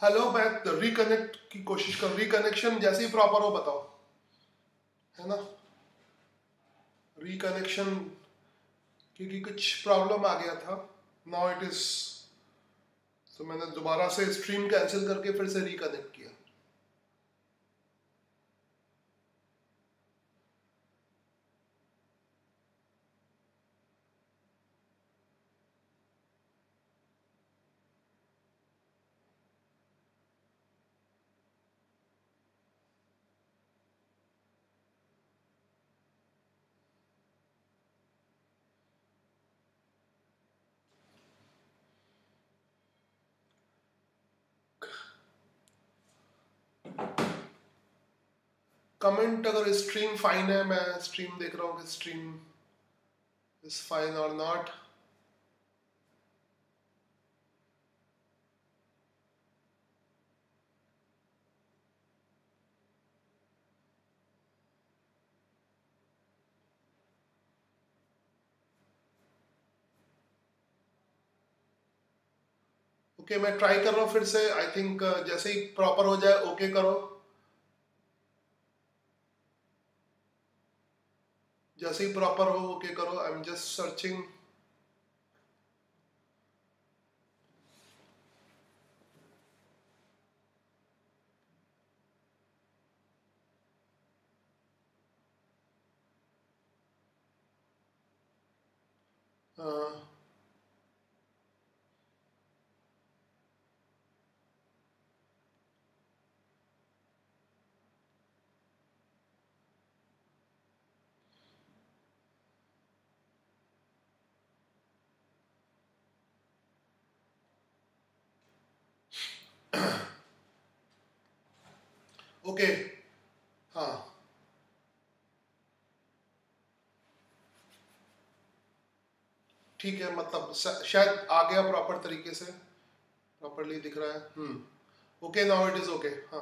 Hello, मैं reconnect की कोशिश कर, रिकनेक्शन जैसे ही प्रॉपर हो बताओ, है ना। रिकनेक्शन क्योंकि कुछ प्रॉब्लम आ गया था। नाउ इट इज, तो मैंने दोबारा से स्ट्रीम कैंसिल करके फिर से रिकनेक्ट किया। कमेंट अगर स्ट्रीम फाइन है, मैं स्ट्रीम देख रहा हूँ कि स्ट्रीम इज फाइन और नॉट। ओके, मैं ट्राई कर रहा हूँ फिर से। आई थिंक जैसे ही प्रॉपर हो जाए ओके करो। जैसे ही प्रॉपर हो ओके करो। I am just searching. Okay, हाँ ठीक है, मतलब शायद आ गया प्रॉपर तरीके से, प्रॉपरली दिख रहा है। Okay, now it is okay. हाँ,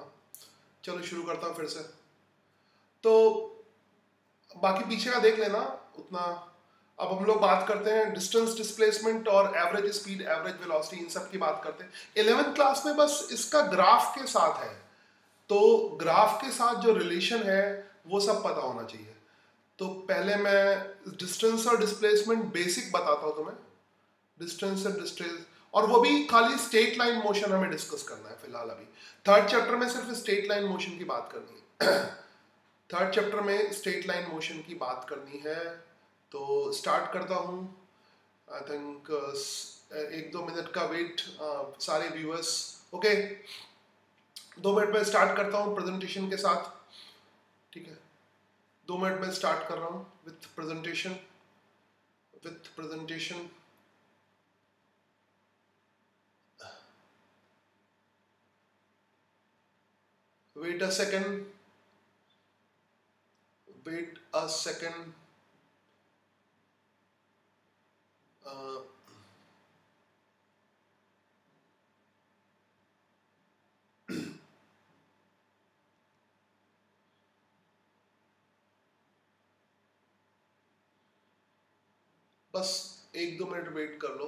चलो शुरू करता हूँ फिर से। तो बाकी पीछे का देख लेना उतना। अब हम लोग बात करते हैं डिस्टेंस डिस्प्लेसमेंट और एवरेज स्पीड, एवरेज वेलोसिटी, इन सब की बात करते हैं। 11th क्लास में बस इसका ग्राफ के साथ है, तो ग्राफ के साथ जो रिलेशन है वो सब पता होना चाहिए। तो पहले मैं डिस्टेंस और डिस्प्लेसमेंट बेसिक बताता हूँ तुम्हें। डिस्टेंस एंड डिस्टेंस, और वो भी खाली स्ट्रेट लाइन मोशन हमें डिस्कस करना है फिलहाल। अभी थर्ड चैप्टर में सिर्फ स्ट्रेट लाइन मोशन की बात करनी है। थर्ड चैप्टर में स्ट्रेट लाइन मोशन की बात करनी है। तो स्टार्ट करता हूँ। आई थिंक 1-2 मिनट का वेट, सारे व्यूअर्स। ओके, 2 मिनट में स्टार्ट करता हूँ प्रेजेंटेशन के साथ। ठीक है, 2 मिनट में स्टार्ट कर रहा हूँ with presentation. With presentation. Wait a second, wait a second. बस 1-2 मिनट वेट कर लो।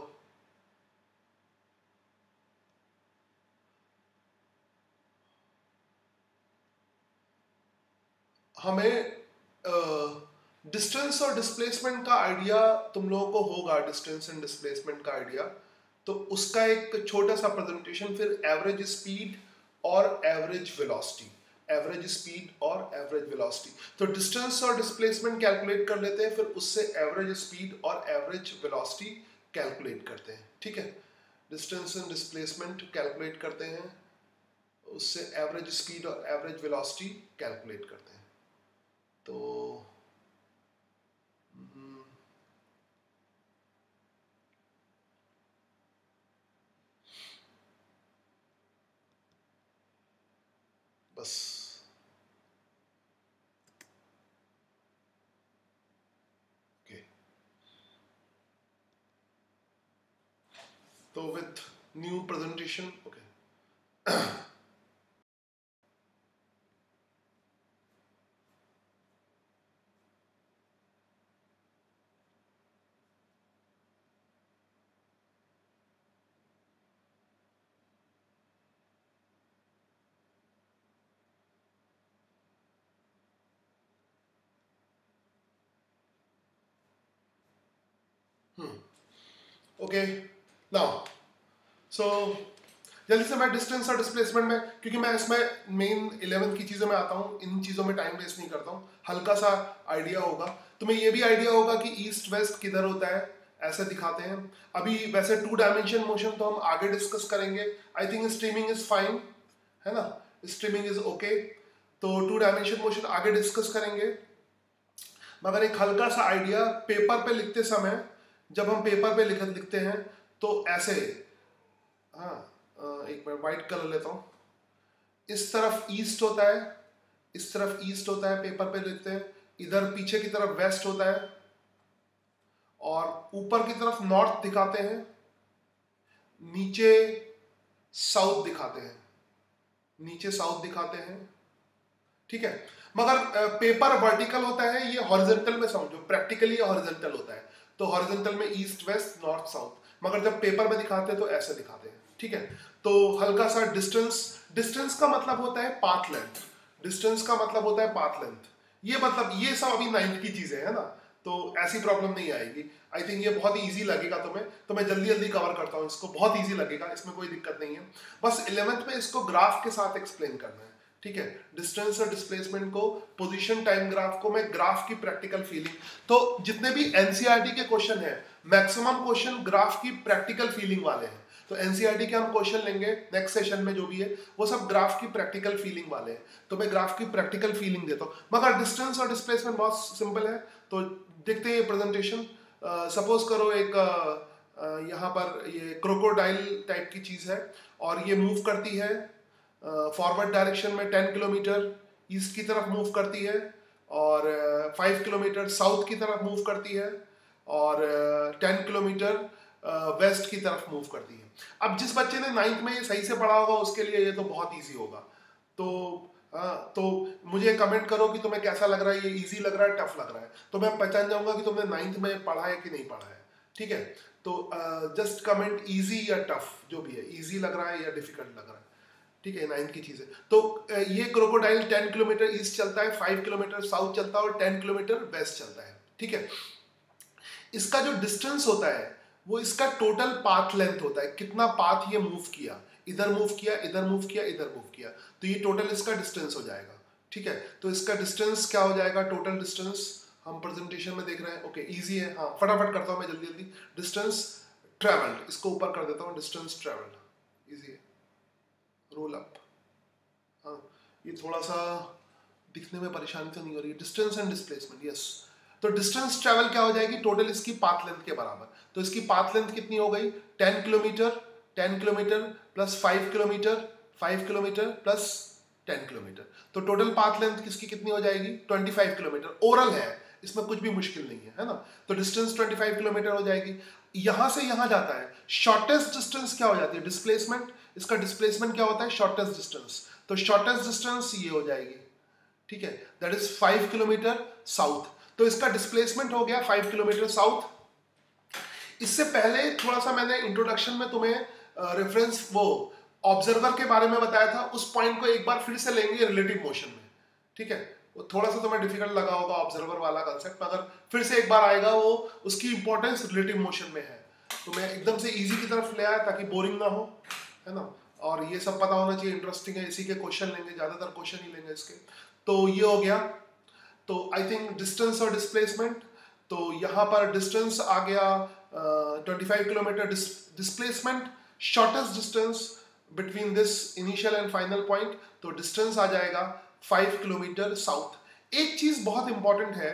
हमें डिस्टेंस और डिस्प्लेसमेंट का आइडिया तुम लोगों को होगा, डिस्टेंस एंड डिस्प्लेसमेंट का आइडिया। तो उसका एक छोटा सा प्रेजेंटेशन, फिर एवरेज स्पीड और एवरेज वेलोसिटी, एवरेज स्पीड और एवरेज वेलोसिटी। तो डिस्टेंस और डिस्प्लेसमेंट कैलकुलेट कर लेते हैं, फिर उससे एवरेज स्पीड और एवरेज वेलोसिटी कैलकुलेट करते हैं। ठीक है, डिस्टेंस एंड डिस्प्लेसमेंट कैलकुलेट करते हैं, उससे एवरेज स्पीड और एवरेज वेलोसिटी कैलकुलेट करते हैं। तो बस ओके, तो with new presentation. Okay, okay now so जल्दी से मैं डिस्टेंस और डिस्प्लेसमेंट में, क्योंकि मैं इसमें मेन 11th की चीज़ों में आता हूँ, इन चीज़ों में टाइम वेस्ट नहीं करता हूँ, हल्का सा आइडिया होगा। तुम्हें ये भी आइडिया होगा कि ईस्ट वेस्ट किधर होता है, ऐसे दिखाते हैं। अभी वैसे 2 डायमेंशन मोशन तो हम आगे डिस्कस करेंगे। I think streaming is fine, है ना, स्ट्रीमिंग इज ओके। तो 2 डायमेंशन मोशन आगे डिस्कस करेंगे, मगर एक हल्का सा आइडिया पेपर पे लिखते समय, जब हम पेपर पे लिखते हैं तो ऐसे, हाँ एक बार वाइट कलर लेता हूँ, इस तरफ ईस्ट होता है, इस तरफ ईस्ट होता है, पेपर पे लिखते हैं, इधर पीछे की तरफ वेस्ट होता है, और ऊपर की तरफ नॉर्थ दिखाते हैं, नीचे साउथ दिखाते हैं, नीचे साउथ दिखाते हैं, ठीक है। मगर पेपर वर्टिकल होता है, ये हॉरिजॉन्टल में समझो, प्रैक्टिकली ये हॉरिजॉन्टल होता है, तो हॉरिजॉन्टल में ईस्ट वेस्ट नॉर्थ साउथ, मगर जब पेपर में दिखाते हैं तो ऐसे दिखाते हैं, ठीक है। तो हल्का सा डिस्टेंस, डिस्टेंस का मतलब होता है पाथ लेंथ, डिस्टेंस का मतलब होता है पाथ लेंथ, ये मतलब ये सब अभी 9th की चीजें है ना, तो ऐसी प्रॉब्लम नहीं आएगी। आई थिंक ये बहुत इजी लगेगा तुम्हें, तो मैं जल्दी जल्दी कवर करता हूँ इसको, बहुत इजी लगेगा, इसमें कोई दिक्कत नहीं है। बस 11th में इसको ग्राफ के साथ एक्सप्लेन करना है, ठीक है। डिस्टेंस और डिस्प्लेसमेंट को, पोजीशन टाइम ग्राफ को मैं ग्राफ की प्रैक्टिकल फीलिंग, तो जितने भी एनसीईआरटी के क्वेश्चन है, मैक्सिमम क्वेश्चन ग्राफ की प्रैक्टिकल फीलिंग वाले हैं। तो एनसीईआरटी के हम क्वेश्चन लेंगे नेक्स्ट सेशन में, जो भी है वो सब ग्राफ की प्रैक्टिकल फीलिंग वाले हैं, तो मैं ग्राफ की प्रैक्टिकल फीलिंग देता हूँ। मगर डिस्टेंस और डिस्प्लेसमेंट बहुत सिंपल है, तो देखते हैं प्रेजेंटेशन। सपोज करो एक यहाँ पर ये क्रोकोडाइल टाइप की चीज है, और ये मूव करती है फॉरवर्ड डायरेक्शन में 10 किलोमीटर ईस्ट की तरफ मूव करती है, और 5 किलोमीटर साउथ की तरफ मूव करती है, और 10 किलोमीटर वेस्ट की तरफ मूव करती है। अब जिस बच्चे ने 9th में ये सही से पढ़ा होगा उसके लिए ये तो बहुत इजी होगा। तो मुझे कमेंट करो कि तुम्हें कैसा लग रहा है, ये इजी लग रहा है, टफ लग रहा है, तो मैं पहचान जाऊंगा कि तुमने 9th में पढ़ा है कि नहीं पढ़ा है, ठीक है। तो जस्ट कमेंट इजी या टफ, जो भी है, इजी लग रहा है या डिफिकल्ट लग रहा है, ठीक है, 9th की चीज है। तो ये क्रोकोडाइल 10 किलोमीटर ईस्ट चलता है, 5 किलोमीटर साउथ चलता है, और 10 किलोमीटर वेस्ट चलता है, ठीक है। इसका जो डिस्टेंस होता है वो इसका टोटल पाथ लेंथ होता है, कितना पाथ ये मूव किया, इधर मूव किया, इधर मूव किया, इधर मूव किया, तो ये टोटल इसका डिस्टेंस हो जाएगा, ठीक है। तो इसका डिस्टेंस क्या हो जाएगा, टोटल डिस्टेंस हम प्रेजेंटेशन में देख रहे हैं, ओके इजी है, हाँ फटाफट करता हूँ मैं जल्दी जल्दी। डिस्टेंस ट्रेवल्ड, इसको ऊपर कर देता हूँ, डिस्टेंस ट्रेवल्ड, इजी है, रोल अप, हाँ ये थोड़ा सा दिखने में परेशानी तो नहीं हो रही है। Distance and displacement, yes. तो डिस्टेंस ट्रेवल क्या हो जाएगी, टोटल इसकी पाथ लेंथ के बराबर। तो इसकी पाथ लेंथ कितनी हो गई, 10 kilometre, 10 kilometre plus 5 kilometre, 5 kilometre plus 10 kilometre, तो टोटल पाथ लेंथ किसकी कितनी हो जाएगी, 25 किलोमीटर। ओरल है, इसमें कुछ भी मुश्किल नहीं है ना। तो डिस्टेंस 25 किलोमीटर हो जाएगी। यहां से यहां जाता है, शॉर्टेस्ट डिस्टेंस क्या हो जाती है, डिस्प्लेसमेंट, इसका डिस्प्लेसमेंट क्या होता है, शॉर्टेस्ट डिस्टेंस, तो शॉर्टेस्ट डिस्टेंस ये हो जाएगी, ठीक है, दैट इज 5 किलोमीटर साउथ। तो इसका डिस्प्लेसमेंट हो गया 5 किलोमीटर साउथ। इससे पहले थोड़ा सा मैंने इंट्रोडक्शन में तुम्हें रेफरेंस वो ऑब्जर्वर के बारे में बताया था, उस पॉइंट को एक बार फिर से लेंगे रिलेटिव मोशन में, ठीक है। वो थोड़ा सा तुम्हें डिफिकल्ट लगा होगा ऑब्जर्वर वाला कंसेप्ट, मगर फिर से एक बार आएगा, वो उसकी इंपॉर्टेंस रिलेटिव मोशन में है। तो मैं एकदम से इजी की तरफ ले आया ताकि बोरिंग ना हो, है ना, और ये सब पता होना चाहिए, इंटरेस्टिंग है, इसी के क्वेश्चन लेंगे, ज्यादातर क्वेश्चन ही लेंगे इसके। तो ये हो गया, तो आई थिंक डिस्टेंस और डिस्प्लेसमेंट, तो यहाँ पर डिस्टेंस आ गया 25 kilometre, displacement shortest distance between this initial and final point, तो डिस्टेंस आ जाएगा 5 किलोमीटर साउथ। एक चीज बहुत इंपॉर्टेंट है,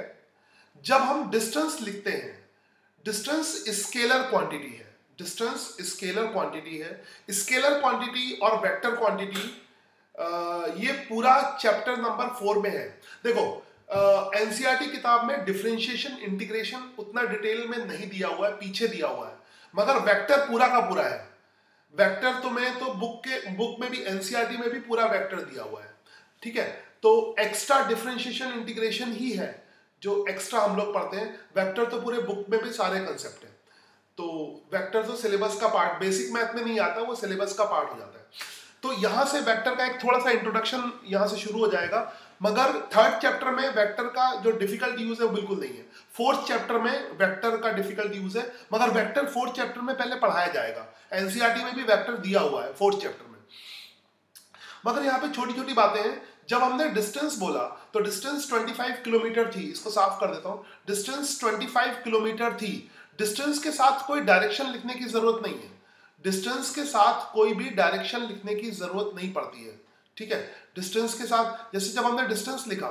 जब हम डिस्टेंस लिखते हैं, डिस्टेंस स्केलर क्वांटिटी है, डिस्टेंस स्केलर क्वांटिटी है। स्केलर क्वांटिटी और वेक्टर क्वांटिटी ये पूरा चैप्टर नंबर 4 में है। देखो एनसीईआरटी किताब में डिफरेंशिएशन इंटीग्रेशन उतना डिटेल में नहीं दिया हुआ है, पीछे दिया हुआ है, मगर वेक्टर पूरा का पूरा है। वेक्टर तो मैं तो बुक में भी, एनसीईआरटी में भी पूरा वेक्टर दिया हुआ है, ठीक है। तो एक्स्ट्रा डिफरेंशिएशन इंटीग्रेशन ही है जो एक्स्ट्रा हम लोग पढ़ते हैं, वेक्टर तो पूरे बुक में भी सारे कंसेप्ट है। तो वेक्टर तो सिलेबस का पार्ट, बेसिक मैथ में नहीं आता, वो सिलेबस का पार्ट हो जाता है। तो यहां से वेक्टर का एक थोड़ा सा इंट्रोडक्शन यहां से शुरू हो जाएगा। मगर थर्ड चैप्टर में वेक्टर का जो डिफिकल्ट यूज है वो बिल्कुल नहीं है। फोर्थ चैप्टर में वेक्टर का डिफिकल्ट यूज है, मगर वेक्टर फोर्थ चैप्टर में पहले पढ़ाया जाएगा। एनसीईआरटी में भी वेक्टर दिया हुआ है फोर्थ चैप्टर में। मगर यहाँ पे छोटी छोटी बातें हैं। जब हमने डिस्टेंस बोला तो डिस्टेंस 25 किलोमीटर थी, इसको साफ कर देता हूँ। डिस्टेंस 25 किलोमीटर थी। डिस्टेंस के साथ कोई डायरेक्शन लिखने की जरूरत नहीं है। डिस्टेंस के साथ कोई भी डायरेक्शन लिखने की जरूरत नहीं पड़ती है, ठीक है। डिस्टेंस के साथ जैसे जब हमने डिस्टेंस लिखा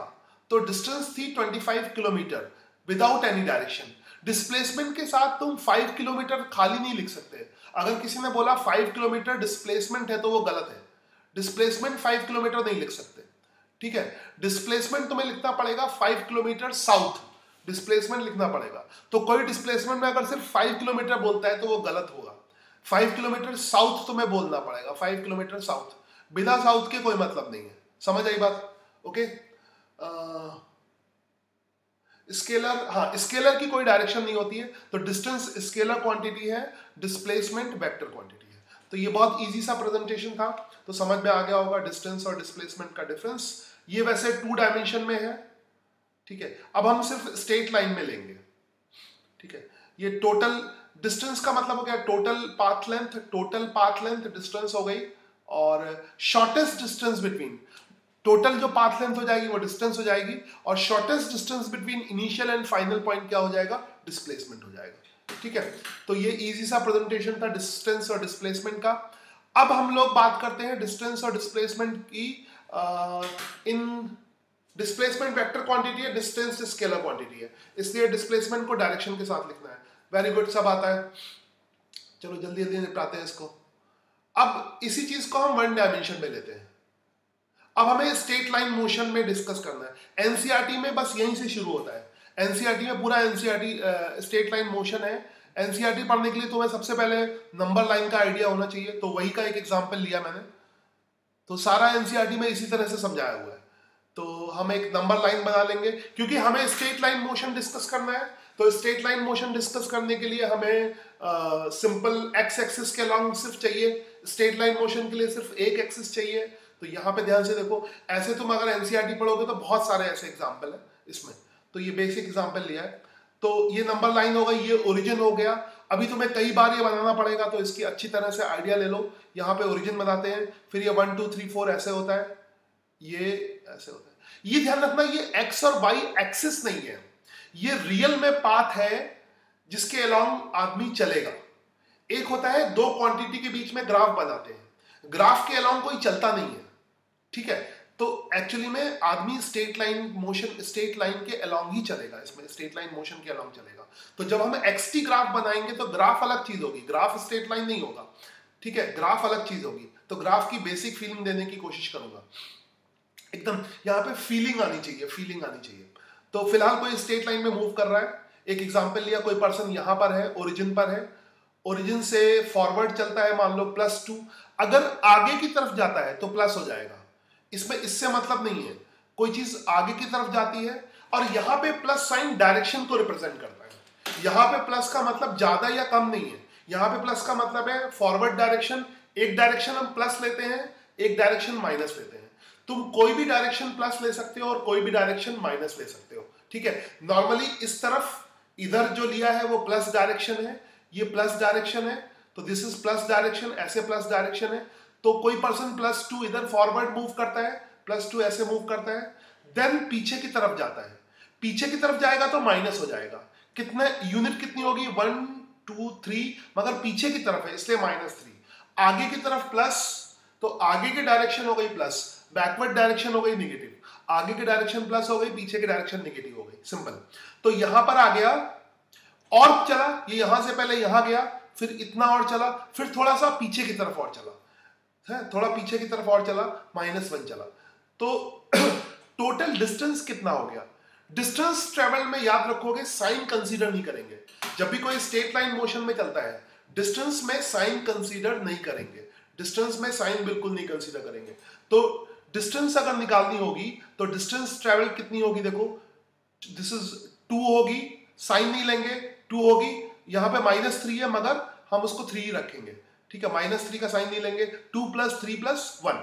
तो डिस्टेंस थी 25 kilometre without any direction. Displacement के साथ तुम 5 किलोमीटर खाली नहीं लिख सकते। अगर किसी ने बोला 5 किलोमीटर डिस्प्लेसमेंट है तो वो गलत है। डिस्प्लेसमेंट 5 किलोमीटर नहीं लिख सकते, ठीक है। डिस्प्लेसमेंट तुम्हें लिखना पड़ेगा 5 किलोमीटर साउथ, डिस्प्लेसमेंट लिखना पड़ेगा। तो कोई डिस्प्लेसमेंट में अगर सिर्फ 5 किलोमीटर बोलता है तो वो गलत होगा। 5 किलोमीटर साउथ तुम्हें बोलना पड़ेगा, 5 किलोमीटर साउथ। बिना साउथ के कोई मतलब नहीं है। समझ आई बात? ओके। स्केलर, हाँ, स्केलर की कोई डायरेक्शन नहीं होती है। तो डिस्टेंस स्केलर क्वांटिटी है, डिस्प्लेसमेंट वेक्टर क्वांटिटी है। तो ये बहुत इजी सा प्रेजेंटेशन था, तो समझ में आ गया होगा डिस्टेंस और डिस्प्लेसमेंट का डिफरेंस। ये वैसे 2 डायमेंशन में है, ठीक है। अब हम सिर्फ स्ट्रेट लाइन में लेंगे, ठीक है। ये टोटल डिस्टेंस का मतलब हो गया total path length, total path length distance हो गई, और शॉर्टेस्ट डिस्टेंस बिटवीन, टोटल जो पाथ लेंथ हो जाएगी वो डिस्टेंस हो जाएगी, और shortest distance between initial and final point क्या हो जाएगा? डिस्प्लेसमेंट हो जाएगा, ठीक है। तो ये इजी सा प्रेजेंटेशन था डिस्टेंस और डिस्प्लेसमेंट का। अब हम लोग बात करते हैं डिस्टेंस और डिस्प्लेसमेंट की। इन डिस्प्लेसमेंट वेक्टर क्वांटिटी है, डिस्टेंस स्केलर क्वांटिटी है, इसलिए डिस्प्लेसमेंट को डायरेक्शन के साथ लिखना है। वेरी गुड, सब आता है। चलो जल्दी जल्दी निपटाते हैं इसको। अब इसी चीज को हम 1 डायमेंशन में लेते हैं। अब हमें स्ट्रेट लाइन मोशन में डिस्कस करना है। एनसीईआरटी में बस यहीं से शुरू होता है। एनसीईआरटी में पूरा एनसीईआरटी स्ट्रेट लाइन मोशन है। एनसीईआरटी पढ़ने के लिए तुम्हें सबसे पहले नंबर लाइन का आइडिया होना चाहिए, तो वही का एक एग्जांपल लिया मैंने। तो सारा एनसीईआरटी में इसी तरह से समझाया हुआ है। तो हम एक नंबर लाइन बना लेंगे, क्योंकि हमें स्ट्रेट लाइन मोशन डिस्कस करना है। तो स्ट्रेट लाइन मोशन डिस्कस करने के लिए हमें सिंपल एक्स एक्सिस के अलॉन्ग सिर्फ चाहिए। स्ट्रेट लाइन मोशन के लिए सिर्फ एक एक्सिस चाहिए। तो यहाँ पे ध्यान से देखो, ऐसे तुम अगर एनसीईआरटी पढ़ोगे तो बहुत सारे ऐसे एग्जाम्पल है इसमें। तो ये बेसिक एग्जाम्पल लिया है। तो ये नंबर लाइन हो गई, ये ओरिजिन हो गया। अभी तुम्हें कई बार ये बनाना पड़ेगा, तो इसकी अच्छी तरह से आइडिया ले लो। यहाँ पे ओरिजिन बनाते हैं, फिर ये 1 2 3 4 ऐसे होता है, ये ऐसे होता है। ये ध्यान रखना, ये एक्स और वाई एक्सिस नहीं है, ये रियल में पाथ है जिसके अलॉन्ग आदमी चलेगा। एक होता है 2 क्वांटिटी के बीच में ग्राफ बनाते हैं, ग्राफ के अलॉन्ग कोई चलता नहीं है, ठीक है। तो एक्चुअली में आदमी straight line motion, straight line के अलॉन्ग ही चलेगा, इसमें स्ट्रेट लाइन मोशन के अलॉन्ग चलेगा। तो जब हम एक्सटी ग्राफ बनाएंगे तो ग्राफ अलग चीज होगी, ग्राफ स्ट्रेट लाइन नहीं होगा, ठीक है, ग्राफ अलग चीज होगी। तो ग्राफ की बेसिक फीलिंग देने की कोशिश करूंगा, एकदम यहाँ पे फीलिंग आनी चाहिए, फीलिंग आनी चाहिए। तो फिलहाल कोई स्ट्रेट लाइन में मूव कर रहा है, एक एग्जांपल लिया, कोई पर्सन यहाँ पर है, ओरिजिन पर है, ओरिजिन से फॉरवर्ड चलता है, मान लो +2, अगर आगे की तरफ जाता है तो प्लस हो जाएगा। इसमें इससे मतलब नहीं है, कोई चीज आगे की तरफ जाती है और यहाँ पे प्लस साइन डायरेक्शन को रिप्रेजेंट करता है। यहाँ पे प्लस का मतलब ज्यादा या कम नहीं है, यहाँ पे प्लस का मतलब है फॉरवर्ड डायरेक्शन। एक डायरेक्शन हम प्लस लेते हैं, एक डायरेक्शन माइनस लेते हैं। तुम कोई भी डायरेक्शन प्लस ले सकते हो और कोई भी डायरेक्शन माइनस ले सकते हो, ठीक है। नॉर्मली इस तरफ इधर जो लिया है वो प्लस डायरेक्शन है, ये प्लस डायरेक्शन है, तो दिस इज प्लस डायरेक्शन, ऐसे प्लस डायरेक्शन है। तो कोई पर्सन +2 इधर फॉरवर्ड मूव करता है, +2 ऐसे मूव करता है, देन पीछे की तरफ जाता है, पीछे की तरफ जाएगा तो माइनस हो जाएगा। कितने यूनिट कितनी होगी? 1 2 3, मगर पीछे की तरफ है इसलिए -3। आगे की तरफ प्लस, तो आगे की डायरेक्शन हो गई प्लस, बैकवर्ड डायरेक्शन हो गई नेगेटिव, आगे की डायरेक्शन प्लस हो गई, पीछे की डायरेक्शन नेगेटिव हो गई, सिंपल। तो यहां पर आ गया और चला, ये यहां से पहले यहां गया, फिर इतना और चला, फिर थोड़ा सा पीछे की तरफ और चला है, थोड़ा पीछे की तरफ और चला, -1 चला। तो टोटल डिस्टेंस कितना हो गया? डिस्टेंस ट्रेवल में याद रखोगे साइन कंसीडर नहीं करेंगे। जब भी कोई स्ट्रेट लाइन मोशन में चलता है डिस्टेंस में साइन कंसीडर नहीं करेंगे, डिस्टेंस में साइन बिल्कुल नहीं कंसीडर करेंगे। तो डिस्टेंस अगर निकालनी होगी तो डिस्टेंस ट्रेवल कितनी होगी? देखो दिस इज 2 होगी, साइन नहीं लेंगे, 2 होगी, यहाँ पे -3 है मगर हम उसको 3 रखेंगे, ठीक है, -3 का साइन नहीं लेंगे, 2 + 3 + 1।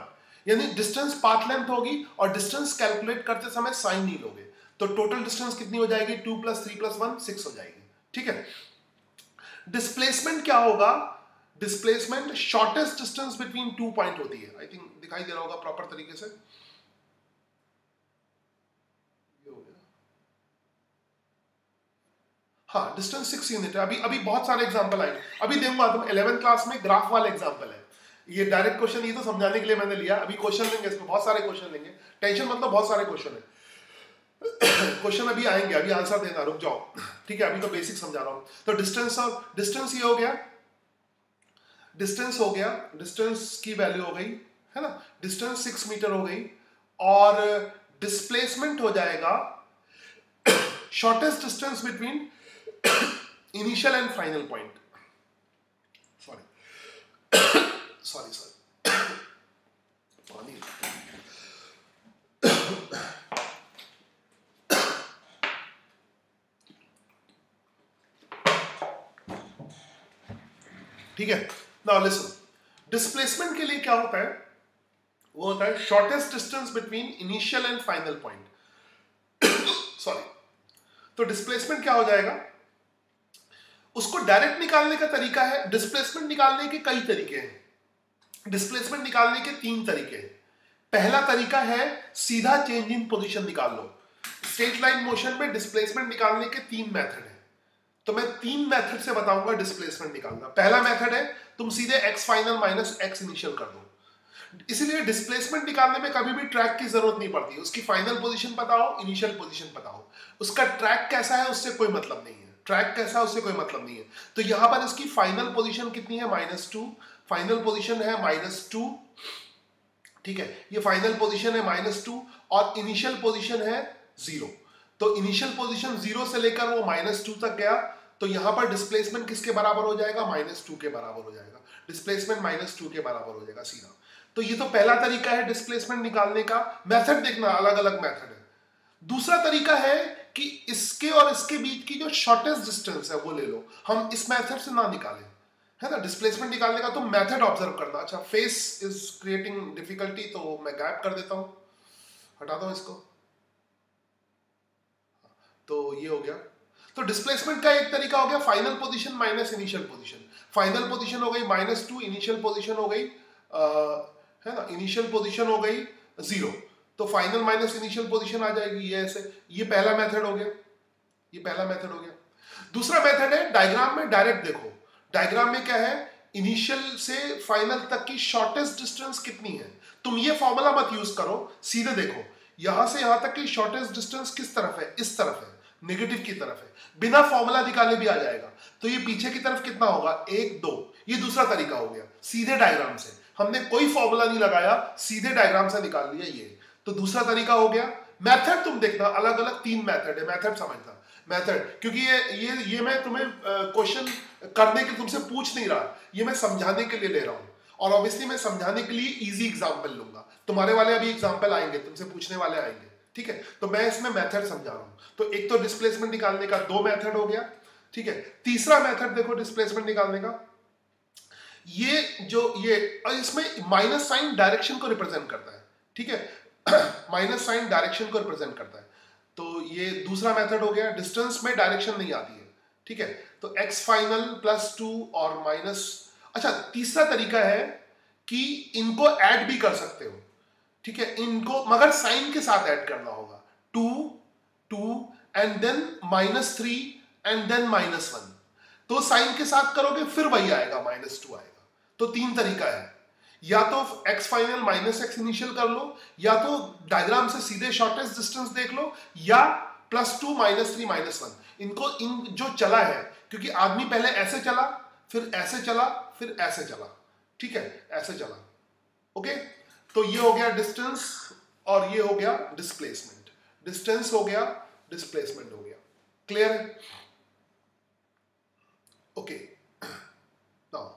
यानी डिस्टेंस पाथ लेंथ होगी और डिस्टेंस कैलकुलेट करते समय साइन नहीं लोगे, तो टोटल डिस्टेंस कितनी हो जाएगी, 2 + 3 + 1 6 हो जाएगी। ठीक है, डिस्प्लेसमेंट क्या होगा, displacement shortest distance between 2 point होती है। आई थिंक दिखाई दे रहा होगा प्रॉपर तरीके से। हाँ, डिस्टेंस 6 यूनिट है। अभी बहुत सारे एग्जांपल आए, अभी देखूंगा तुम 11th क्लास में ग्राफ वाला एग्जांपल है, ये डायरेक्ट क्वेश्चन ये तो समझाने के लिए मैंने लिया, अभी क्वेश्चन लेंगे इसमें, बहुत सारे क्वेश्चन लेंगे, टेंशन मतलब बहुत सारे क्वेश्चन है। क्वेश्चन अभी आएंगे, अभी आंसर देना, रुक जाओ। ठीक है, अभी तो बेसिक समझा रहा हूं। तो डिस्टेंस ये हो गया, डिस्टेंस हो गया, डिस्टेंस की वैल्यू हो गई है ना, डिस्टेंस 6 मीटर हो गई, और डिस्प्लेसमेंट हो जाएगा shortest distance between initial and final point. Sorry पानी। ठीक है, नाउ लिसन, डिस्प्लेसमेंट के लिए क्या होता है, वो होता है shortest distance between initial and final point. Sorry, तो डिस्प्लेसमेंट क्या हो जाएगा, उसको डायरेक्ट निकालने का तरीका है, डिस्प्लेसमेंट निकालने के कई तरीके हैं, डिस्प्लेसमेंट निकालने के 3 तरीके हैं। पहला तरीका है सीधा चेंज इन पोजीशन निकाल लो। स्ट्रेट लाइन मोशन में डिस्प्लेसमेंट निकालने के 3 मेथड हैं, तो मैं 3 मेथड से बताऊंगा डिस्प्लेसमेंट निकालना। पहला मेथड है तुम सीधे x final minus x initial कर दो, इसलिए डिस्प्लेसमेंट निकालने में कभी भी ट्रैक की जरूरत नहीं पड़ती, उसकी फाइनल पोजीशन पता हो, इनिशियल पोजीशन पता हो, उसका ट्रैक कैसा है उससे कोई मतलब नहीं है, ट्रैक कैसा है उससे कोई मतलब नहीं है। तो यहां पर इसकी फाइनल पोजीशन कितनी है, -2, फाइनल पोजीशन है -2, ठीक है, ये फाइनल पोजीशन है -2 और इनिशियल पोजीशन है 0। तो इनिशियल पोजीशन 0 से लेकर वो -2 तक गया, तो यहां पर डिस्प्लेसमेंट किसके बराबर हो जाएगा, -2 के बराबर हो जाएगा, डिस्प्लेसमेंट -2 के बराबर हो जाएगा सीधा। तो ये तो पहला तरीका है डिस्प्लेसमेंट निकालने का, मेथड देखना अलग अलग मेथड है। दूसरा तरीका है कि इसके और इसके बीच की जो शॉर्टेस्ट डिस्टेंस है वो ले लो, हम इस मेथड से ना निकालें, है ना, डिस्प्लेसमेंट निकालने का तो मेथड ऑब्जर्व करना। अच्छा, फेस इज क्रिएटिंग डिफिकल्टी, तो मैं गायब कर देता हूं, हटाता हूं इसको। तो ये हो गया, तो डिस्प्लेसमेंट का एक तरीका हो गया final position minus initial position. Final position हो गई -2, इनिशियल पोजीशन हो गई है ना, इनिशियल पोजीशन हो गई 0, तो फाइनल माइनस इनिशियल पोजीशन आ जाएगी, ये ऐसे। ये पहला मेथड हो गया, ये पहला मेथड हो गया। दूसरा मेथड है डायग्राम में डायरेक्ट देखो, डायग्राम में क्या है, इनिशियल से फाइनल तक की शॉर्टेस्ट डिस्टेंस कितनी है। तुम ये फॉर्मूला मत यूज करो, सीधे देखो यहां से यहां तक की शॉर्टेस्ट डिस्टेंस किस तरफ है, इस तरफ है, नेगेटिव की तरफ है, बिना फॉर्मूला निकाले भी आ जाएगा। तो ये पीछे की तरफ कितना होगा, 1 2, ये दूसरा तरीका हो गया, सीधे डायग्राम से, हमने कोई फॉर्मूला नहीं लगाया, सीधे डायग्राम से निकाल लिया ये, तो दूसरा तरीका हो गया। मेथड तुम देखना अलग अलग 3 मेथड है, मेथड समझना, मेथड, क्योंकि ये मैं तुम्हें क्वेश्चन करने के तुमसे पूछ नहीं रहा, ये मैं समझाने के लिए ले रहा हूं, और ऑब्वियसली मैं समझाने के लिए इजी एग्जांपल लूंगा, तुम्हारे वाले अभी एग्जांपल आएंगे, तुमसे पूछने वाले आएंगे, ठीक है। तो मैं इसमें मेथड समझा रहा हूं। तो एक तो डिस्प्लेसमेंट निकालने का 2 मेथड हो गया, ठीक है। तीसरा मेथड देखो डिस्प्लेसमेंट निकालने का, ये जो ये इसमें माइनस साइन डायरेक्शन को रिप्रेजेंट करता है, ठीक है, माइनस साइन डायरेक्शन को रिप्रेजेंट करता है। तो ये दूसरा मेथड हो गया, डिस्टेंस में डायरेक्शन नहीं आती है, ठीक है। तो x फाइनल +2 और माइनस, अच्छा तीसरा तरीका है कि इनको ऐड भी कर सकते हो, ठीक है, इनको मगर साइन के साथ ऐड करना होगा, 2 2 एंड देन -3 एंड देन -1, तो साइन के साथ करोगे फिर वही आएगा, -2 आएगा। तो 3 तरीका है, या तो x फाइनल -x इनिशियल कर लो, या तो डायग्राम से सीधे शॉर्टेस्ट डिस्टेंस देख लो, या +2 -3 -1, इनको इन जो चला है, क्योंकि आदमी पहले ऐसे चला, फिर ऐसे चला, फिर ऐसे चला, ठीक है, ऐसे चला, ओके। तो ये हो गया डिस्टेंस और ये हो गया डिस्प्लेसमेंट, डिस्टेंस हो गया, डिस्प्लेसमेंट हो गया, क्लियर है, ओके। नाउ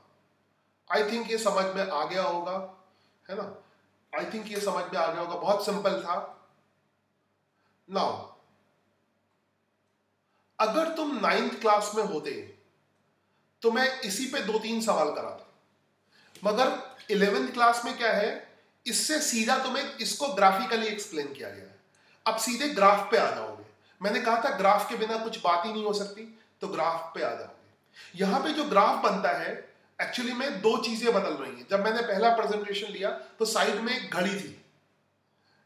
आई थिंक ये समझ में आ गया होगा, है ना, आई थिंक ये समझ में आ गया होगा, बहुत सिंपल था। नाउ अगर तुम 9th क्लास में होते तो मैं इसी पे 2-3 सवाल कराता, मगर 11th क्लास में क्या है, इससे सीधा तुम्हें इसको ग्राफिकली एक्सप्लेन किया गया है। अब सीधे ग्राफ पे आ जाओगे। मैंने कहा था ग्राफ के बिना कुछ बात ही नहीं हो सकती, तो ग्राफ पे आ जाओगे। यहां पे जो ग्राफ बनता है, एक्चुअली में दो चीजें बदल रही हैं। जब मैंने पहला प्रेजेंटेशन लिया तो साइड में एक घड़ी थी,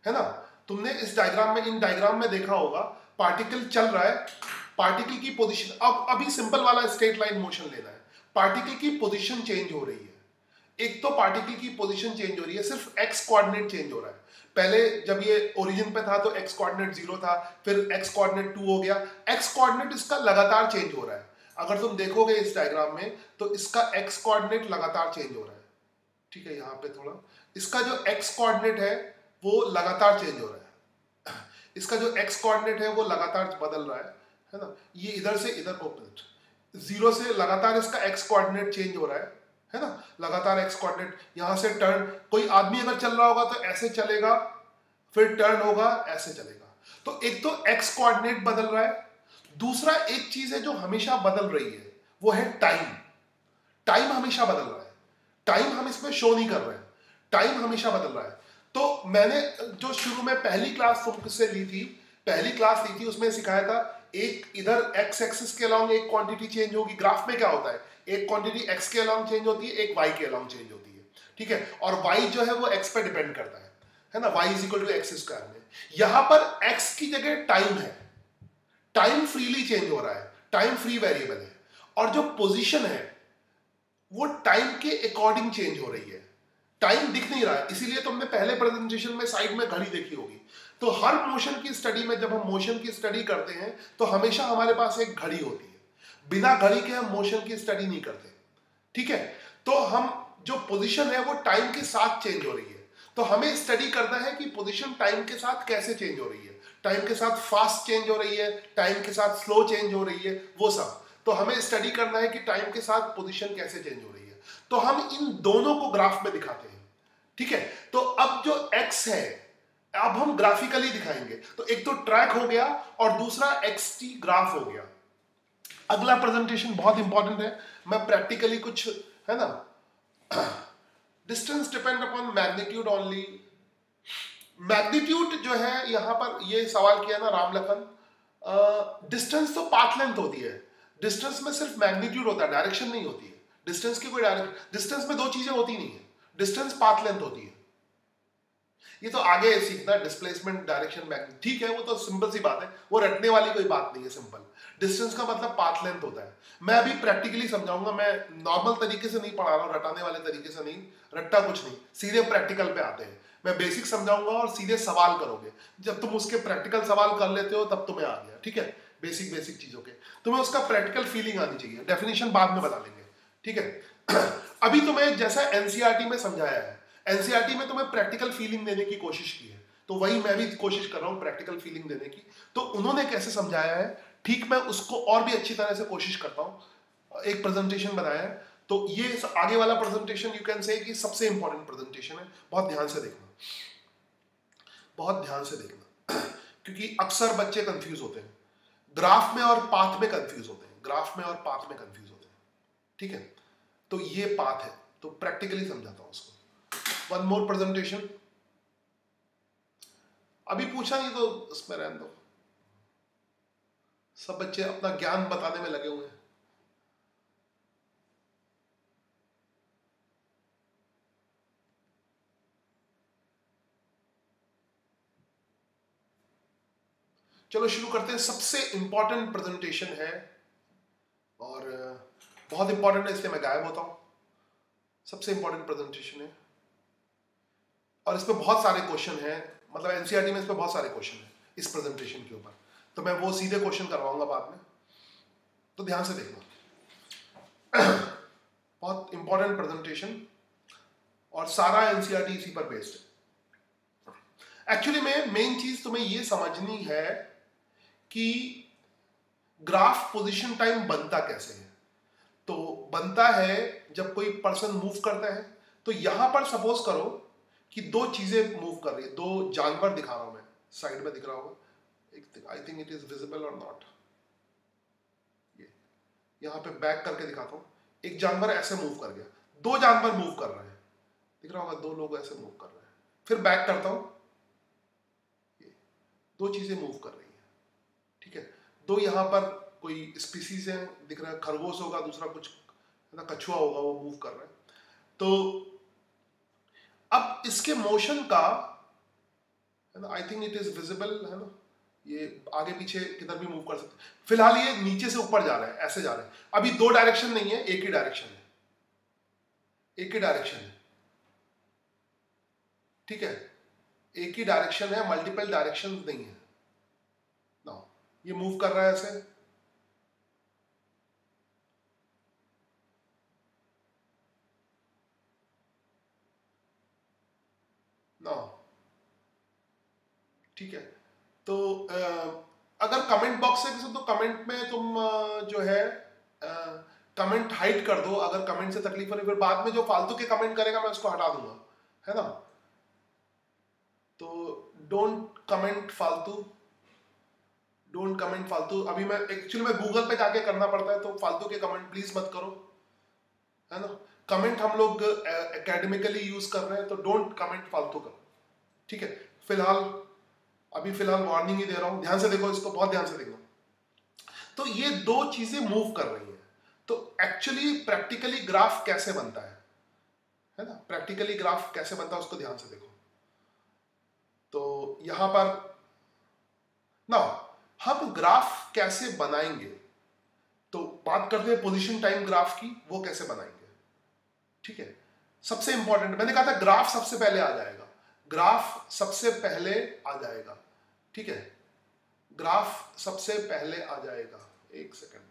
है ना। तुमने इस डायग्राम में, इन डायग्राम में देखा होगा, पार्टिकल चल रहा है, पार्टिकल की पोजीशन, अब अभी सिंपल वाला स्ट्रेट लाइन मोशन लेना है। पार्टिकल की पोजीशन चेंज हो रही है। एक तो पार्टिकल की पोजीशन चेंज हो रही है, सिर्फ एक्स कोऑर्डिनेट चेंज हो रहा है। पहले जब ये ओरिजिन पे था तो एक्स कोऑर्डिनेट 0 था, फिर एक्स कोऑर्डिनेट 2 हो गया। एक्स कोऑर्डिनेट इसका लगातार चेंज हो रहा है। अगर तुम देखोगे इस डायग्राम में तो इसका एक्स कोऑर्डिनेट लगातार चेंज हो रहा है। ठीक है, यहाँ पे थोड़ा इसका जो एक्स कोऑर्डिनेट है वो लगातार चेंज हो रहा है। इसका जो एक्स कोऑर्डिनेट है वो लगातार बदल रहा है ना। ये इधर से इधर ऑपोजिट, 0 से लगातार इसका एक्स कोऑर्डिनेट चेंज हो रहा है ना। लगातार एक्स कोऑर्डिनेट, यहां से टर्न, कोई आदमी अगर चल रहा होगा तो ऐसे चलेगा, फिर टर्न होगा, ऐसे चलेगा। तो एक तो एक्स कोऑर्डिनेट बदल रहा है। दूसरा एक चीज है जो हमेशा बदल रही है, वो है टाइम। टाइम हमेशा बदल रहा है। टाइम हम इसमें शो नहीं कर रहे हैं, टाइम हमेशा बदल रहा है। तो मैंने जो शुरू में पहली क्लास तुमसे ली थी, उसमें सिखाया था, एक इधर एक्स एक्सिस के अलॉन्ग एक क्वांटिटी चेंज होगी। ग्राफ में क्या होता है, एक क्वांटिटी एक्स के अलॉन्ग चेंज होती है, एक वाई के अलॉन्ग चेंज होती है। ठीक है, और वाई जो है वो एक्स पे डिपेंड करता है ना। Y is equal to x square में यहां पर एक्स की जगह टाइम है। टाइम फ्रीली चेंज हो रहा है, टाइम फ्री वेरिएबल है। और जो पोजीशन है वो टाइम के अकॉर्डिंग चेंज हो रही है। टाइम दिख नहीं रहा है, इसीलिए तुमने पहले प्रेजेंटेशन में साइड में घड़ी देखी होगी। तो हर मोशन की स्टडी में, जब हम मोशन की स्टडी करते हैं तो हमेशा हमारे पास एक घड़ी होती है। बिना घड़ी के हम मोशन की स्टडी नहीं करते। ठीक है, तो हम जो पोजीशन है वो टाइम के साथ चेंज हो रही है। तो हमें स्टडी करना है कि पोजीशन टाइम के साथ कैसे चेंज हो रही है। टाइम के साथ फास्ट चेंज हो रही है, टाइम के साथ स्लो चेंज हो रही है, वो सब। तो हमें स्टडी करना है कि टाइम के साथ पोजीशन कैसे चेंज हो रही है। तो हम इन दोनों को ग्राफ में दिखाते हैं। ठीक है, तो अब जो x है अब हम ग्राफिकली दिखाएंगे। तो एक तो ट्रैक हो गया और दूसरा xt ग्राफ हो गया। अगला प्रेजेंटेशन बहुत इंपॉर्टेंट है, मैं प्रैक्टिकली कुछ, है ना। Distance depend upon magnitude only. Magnitude जो है यहां पर ये सवाल किया ना राम लखन, डिस्टेंस तो पाथ लेंथ होती है। डिस्टेंस में सिर्फ मैग्नीट्यूड होता है, डायरेक्शन नहीं होती है। डिस्टेंस की कोई डायरेक्शन, डिस्टेंस में दो चीजें होती नहीं है, डिस्टेंस पाथ लेंथ होती है। ये तो आगे सीखना, डिस्प्लेसमेंट, डायरेक्शन, मैग्नीट्यूड, ठीक है, वो तो सिंपल सी बात है, वो रटने वाली कोई बात नहीं है, सिंपल। डिस्टेंस का मतलब पाथ लेंथ होता है। मैं अभी प्रैक्टिकली समझाऊंगा, मैं नॉर्मल तरीके से नहीं पढ़ा रहा हूँ, रटाने वाले तरीके से नहीं, रट्टा कुछ नहीं, सीधे प्रैक्टिकल पे आते हैं। मैं बेसिक समझाऊंगा और सीधे सवाल करोगे। जब तुम उसके प्रैक्टिकल सवाल कर लेते हो तब तुम्हें आ गया। ठीक है, बेसिक बेसिक चीजों के तुम्हें उसका प्रैक्टिकल फीलिंग आनी चाहिए। डेफिनेशन बाद में बता लेंगे। ठीक है, अभी तुम्हें जैसा एनसीईआरटी में समझाया है, एनसीईआरटी में तुम्हें प्रैक्टिकल फीलिंग देने की कोशिश की है, तो वही मैं भी कोशिश कर रहा हूँ प्रैक्टिकल फीलिंग देने की। तो उन्होंने कैसे समझाया है, ठीक मैं उसको और भी अच्छी तरह से कोशिश करता हूँ। एक प्रेजेंटेशन बनाया है, तो ये आगे वाला प्रेजेंटेशन यू कैन से कि सबसे इंपॉर्टेंट प्रेजेंटेशन है। बहुत ध्यान से देखना, बहुत ध्यान से देखना, क्योंकि अक्सर बच्चे कंफ्यूज होते हैं, ग्राफ में और पाथ में कंफ्यूज होते हैं, ग्राफ में और पाथ में कंफ्यूज होते हैं। ठीक है, तो ये पाथ है, तो प्रैक्टिकली समझाता हूं उसको। वन मोर प्रेजेंटेशन, अभी पूछा नहीं तो उसमें रहने दो, सब बच्चे अपना ज्ञान बताने में लगे हुए हैं। चलो शुरू करते हैं। सबसे इंपॉर्टेंट प्रेजेंटेशन है और बहुत इंपॉर्टेंट है, इसलिए मैं गायब होता हूं। सबसे इंपॉर्टेंट प्रेजेंटेशन है और इसमें बहुत सारे क्वेश्चन हैं, मतलब एनसीईआरटी में इसमें बहुत सारे क्वेश्चन हैं इस प्रेजेंटेशन के ऊपर, तो मैं वो सीधे क्वेश्चन करवाऊंगा बाद में, तो ध्यान से देखना। बहुत इंपॉर्टेंट प्रेजेंटेशन और सारा एनसीईआरटी इसी पर बेस्ड है। एक्चुअली में मेन चीज तुम्हें ये समझनी है कि ग्राफ पोजीशन टाइम बनता कैसे है। तो बनता है जब कोई पर्सन मूव करता है, तो यहां पर सपोज करो कि दो चीजें मूव कर रही है, दो जानवर दिखा रहा हूं मैं, साइड में दिख रहा होगा, I think it is visible और नॉट, ये यहां पे बैक करके दिखाता हूं। एक जानवर ऐसे मूव कर गया, दो जानवर मूव कर रहे हैं, दिख रहा होगा, दो लोग ऐसे मूव कर रहे हैं। फिर बैक करता हूं, दो चीजें मूव कर रही हैं, ठीक है। दो यहां पर कोई स्पीसीज है, दिख रहा है, खरगोश होगा, दूसरा कुछ कछुआ होगा, वो मूव कर रहा है। तो अब इसके मोशन का, है ना, I think it is visible, है ना, ये आगे पीछे किधर भी मूव कर सकते हैं। फिलहाल ये नीचे से ऊपर जा रहा है, ऐसे जा रहा है। अभी दो डायरेक्शन नहीं है, एक ही डायरेक्शन है, एक ही डायरेक्शन है, ठीक है, एक ही डायरेक्शन है, मल्टीपल डायरेक्शन नहीं है ना। ये मूव कर रहा है ऐसे, ना, ठीक है। तो अगर कमेंट बॉक्स है तो कमेंट में तुम जो है कमेंट हाइड कर दो, अगर कमेंट से तकलीफ हो रही, फिर बाद में जो फालतू के कमेंट करेगा मैं उसको हटा दूंगा, है ना। तो डोंट कमेंट फालतू, डोंट कमेंट फालतू। अभी मैं एक्चुअली मैं गूगल पे जाके करना पड़ता है, तो फालतू के कमेंट प्लीज मत करो, है ना। कमेंट हम लोग एकेडमिकली यूज कर रहे हैं, तो डोंट कमेंट फालतू करो, ठीक है। फिलहाल अभी फिलहाल वार्निंग ही दे रहा हूं, ध्यान से देखो इसको, बहुत ध्यान से देखो। तो ये दो चीजें मूव कर रही हैं। तो एक्चुअली प्रैक्टिकली ग्राफ कैसे बनता है ना, प्रैक्टिकली ग्राफ कैसे बनता है उसको ध्यान से देखो। तो यहां पर ना हम ग्राफ कैसे बनाएंगे, तो बात करते हैं पोजीशन टाइम ग्राफ की, वो कैसे बनाएंगे, ठीक है। सबसे इंपॉर्टेंट, मैंने कहा था ग्राफ सबसे पहले आ जाएगा, ग्राफ सबसे पहले आ जाएगा, ठीक है, ग्राफ सबसे पहले आ जाएगा। एक सेकंड,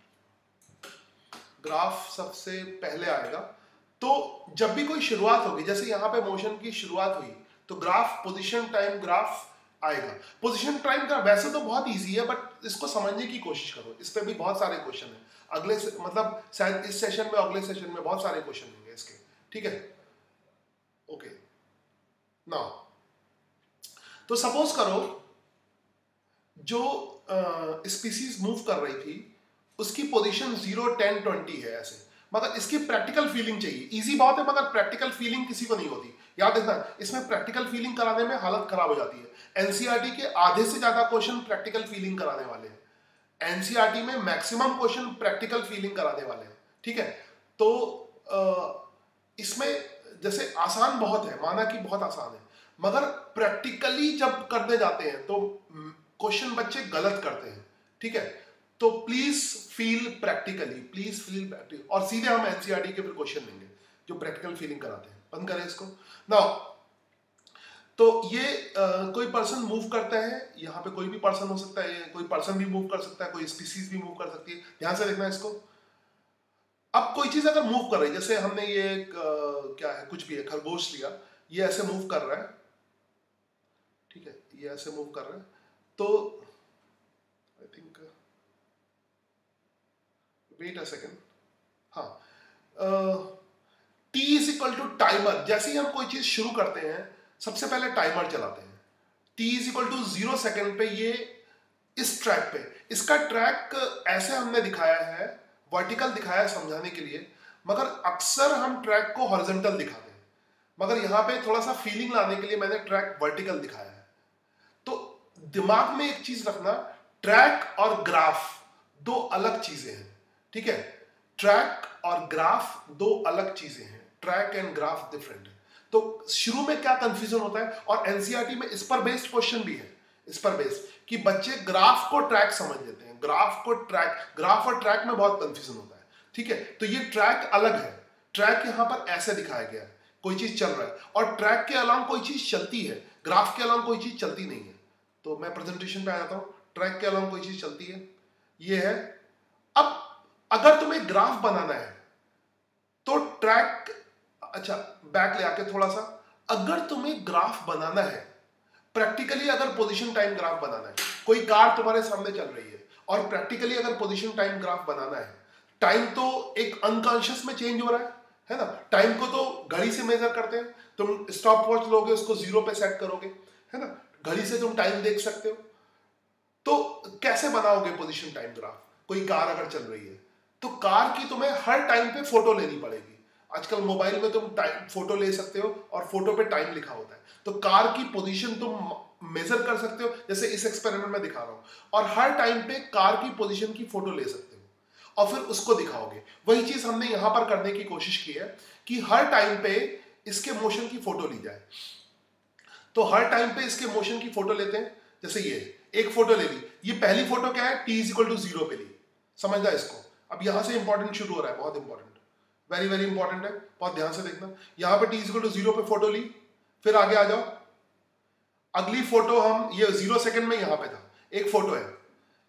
ग्राफ सबसे पहले आएगा। तो जब भी कोई शुरुआत होगी, जैसे यहां पे मोशन की शुरुआत हुई, तो ग्राफ पोजीशन टाइम ग्राफ आएगा। पोजीशन टाइम ग्राफ वैसे तो बहुत इजी है, बट इसको समझने की कोशिश करो, इस पे भी बहुत सारे क्वेश्चन है अगले से, मतलब शायद इस सेशन में, अगले सेशन में बहुत सारे क्वेश्चन होंगे इसके, ठीक है। ओके ना, तो सपोज करो जो स्पीसीज मूव कर रही थी उसकी पोजीशन 0, 10, 20 है ऐसे, मगर इसकी प्रैक्टिकल फीलिंग चाहिए। इजी बहुत है, मगर प्रैक्टिकल फीलिंग किसी को नहीं होती, याद रखना। इसमें प्रैक्टिकल फीलिंग कराने में हालत खराब हो जाती है। एनसीईआरटी के आधे से ज्यादा क्वेश्चन प्रैक्टिकल फीलिंग कराने वाले हैं, एनसीईआरटी में मैक्सिमम क्वेश्चन प्रैक्टिकल फीलिंग कराने वाले हैं, ठीक है। तो इसमें जैसे आसान बहुत है, माना कि बहुत आसान है, मगर प्रैक्टिकली जब करने जाते हैं तो क्वेश्चन बच्चे गलत करते हैं, ठीक है। तो please feel practically, please feel practical, और सीधे हम एनसीईआरटी के फिर क्वेश्चन लेंगे जो प्रैक्टिकल फीलिंग कराते हैं। बंद करें इसको नाउ। तो ये कोई पर्सन मूव करता है, यहाँ पे कोई भी पर्सन हो सकता है, कोई पर्सन भी मूव कर सकता है, कोई स्पीसीज भी मूव कर सकती है, ध्यान से देखना इसको। अब कोई चीज अगर मूव कर रही है, जैसे हमने ये क्या है, कुछ भी है, खरगोश लिया, ये ऐसे मूव कर रहा है, ठीक है, ये ऐसे मूव कर रहा है, तो I think wait a second, हाँ, T is equal to timer. जैसे ही हम कोई चीज शुरू करते हैं सबसे पहले टाइमर चलाते हैं, t is equal to 0 second पे, ये इस ट्रैक पे, इसका ट्रैक ऐसे हमने दिखाया है, वर्टिकल दिखाया है समझाने के लिए, मगर अक्सर हम ट्रैक को हॉरिजॉन्टल दिखाते हैं, मगर यहां पे थोड़ा सा फीलिंग लाने के लिए मैंने ट्रैक वर्टिकल दिखाया है। तो दिमाग में एक चीज रखना, ट्रैक और ग्राफ दो अलग चीजें हैं, ठीक है। ट्रैक और ग्राफ दो अलग चीजें हैं, ट्रैक एंड ग्राफ डिफरेंट है। तो शुरू में क्या कंफ्यूजन होता है, और एनसीईआरटी में इस पर बेस्ड क्वेश्चन भी है, इस पर बेस्ड कि बच्चे ग्राफ को ट्रैक समझ लेते हैं, ग्राफ को ट्रैक, ग्राफ और ट्रैक में बहुत कंफ्यूजन होता है, ठीक है। तो ये ट्रैक अलग है, ट्रैक यहां पर ऐसे दिखाया गया है, कोई चीज चल रहा है, और ट्रैक के अलावा कोई चीज चलती है, ग्राफ के अलावा कोई चीज चलती नहीं है। तो मैं प्रेजेंटेशन पे आ जाता हूं, ट्रैक के अलावा कोई चीज चलती है, ये है। अब अगर तुम्हें ग्राफ बनाना है तो ट्रैक, अच्छा बैक ले आके थोड़ा सा, अगर तुम्हें ग्राफ बनाना है प्रैक्टिकली, अगर पोजीशन टाइम ग्राफ बनाना है, कोई कार तुम्हारे सामने चल रही है और प्रैक्टिकली अगर पोजीशन टाइम ग्राफ बनाना है, टाइम तो एक अनकॉन्शियस में चेंज हो रहा है ना। टाइम को तो घड़ी से मेजर करते हैं, तुम स्टॉप वॉच लोगे, उसको 0 पे सेट करोगे, है ना, घड़ी से तुम टाइम देख सकते हो। तो कैसे बनाओगे पोजीशन टाइम ग्राफ, कोई कार अगर चल रही है तो कार की तुम्हें हर टाइम पे फोटो लेनी पड़ेगी, आजकल मोबाइल में तुम टाइम फोटो ले सकते हो और फोटो पे टाइम लिखा होता है, तो कार की पोजीशन तुम मेजर कर सकते हो, जैसे इस एक्सपेरिमेंट में दिखा रहा हूं, और हर टाइम पे कार की पोजीशन की फोटो ले सकते हो और फिर उसको दिखाओगे। वही चीज हमने यहां पर करने की कोशिश की है कि हर टाइम पे इसके मोशन की फोटो ली जाए। तो हर टाइम पे इसके मोशन की फोटो लेते हैं, जैसे ये एक फोटो ले ली, ये पहली फोटो क्या है, t = 0 पे ली, समझना इसको। अब यहां से इंपॉर्टेंट शुरू हो रहा है, बहुत इंपॉर्टेंट, वेरी वेरी इंपॉर्टेंट है, बहुत ध्यान से देखना। यहां पे t = 0 पे फोटो ली, फिर आगे आ जाओ, अगली फोटो हम ये 0 सेकंड में यहां पे था, एक फोटो है,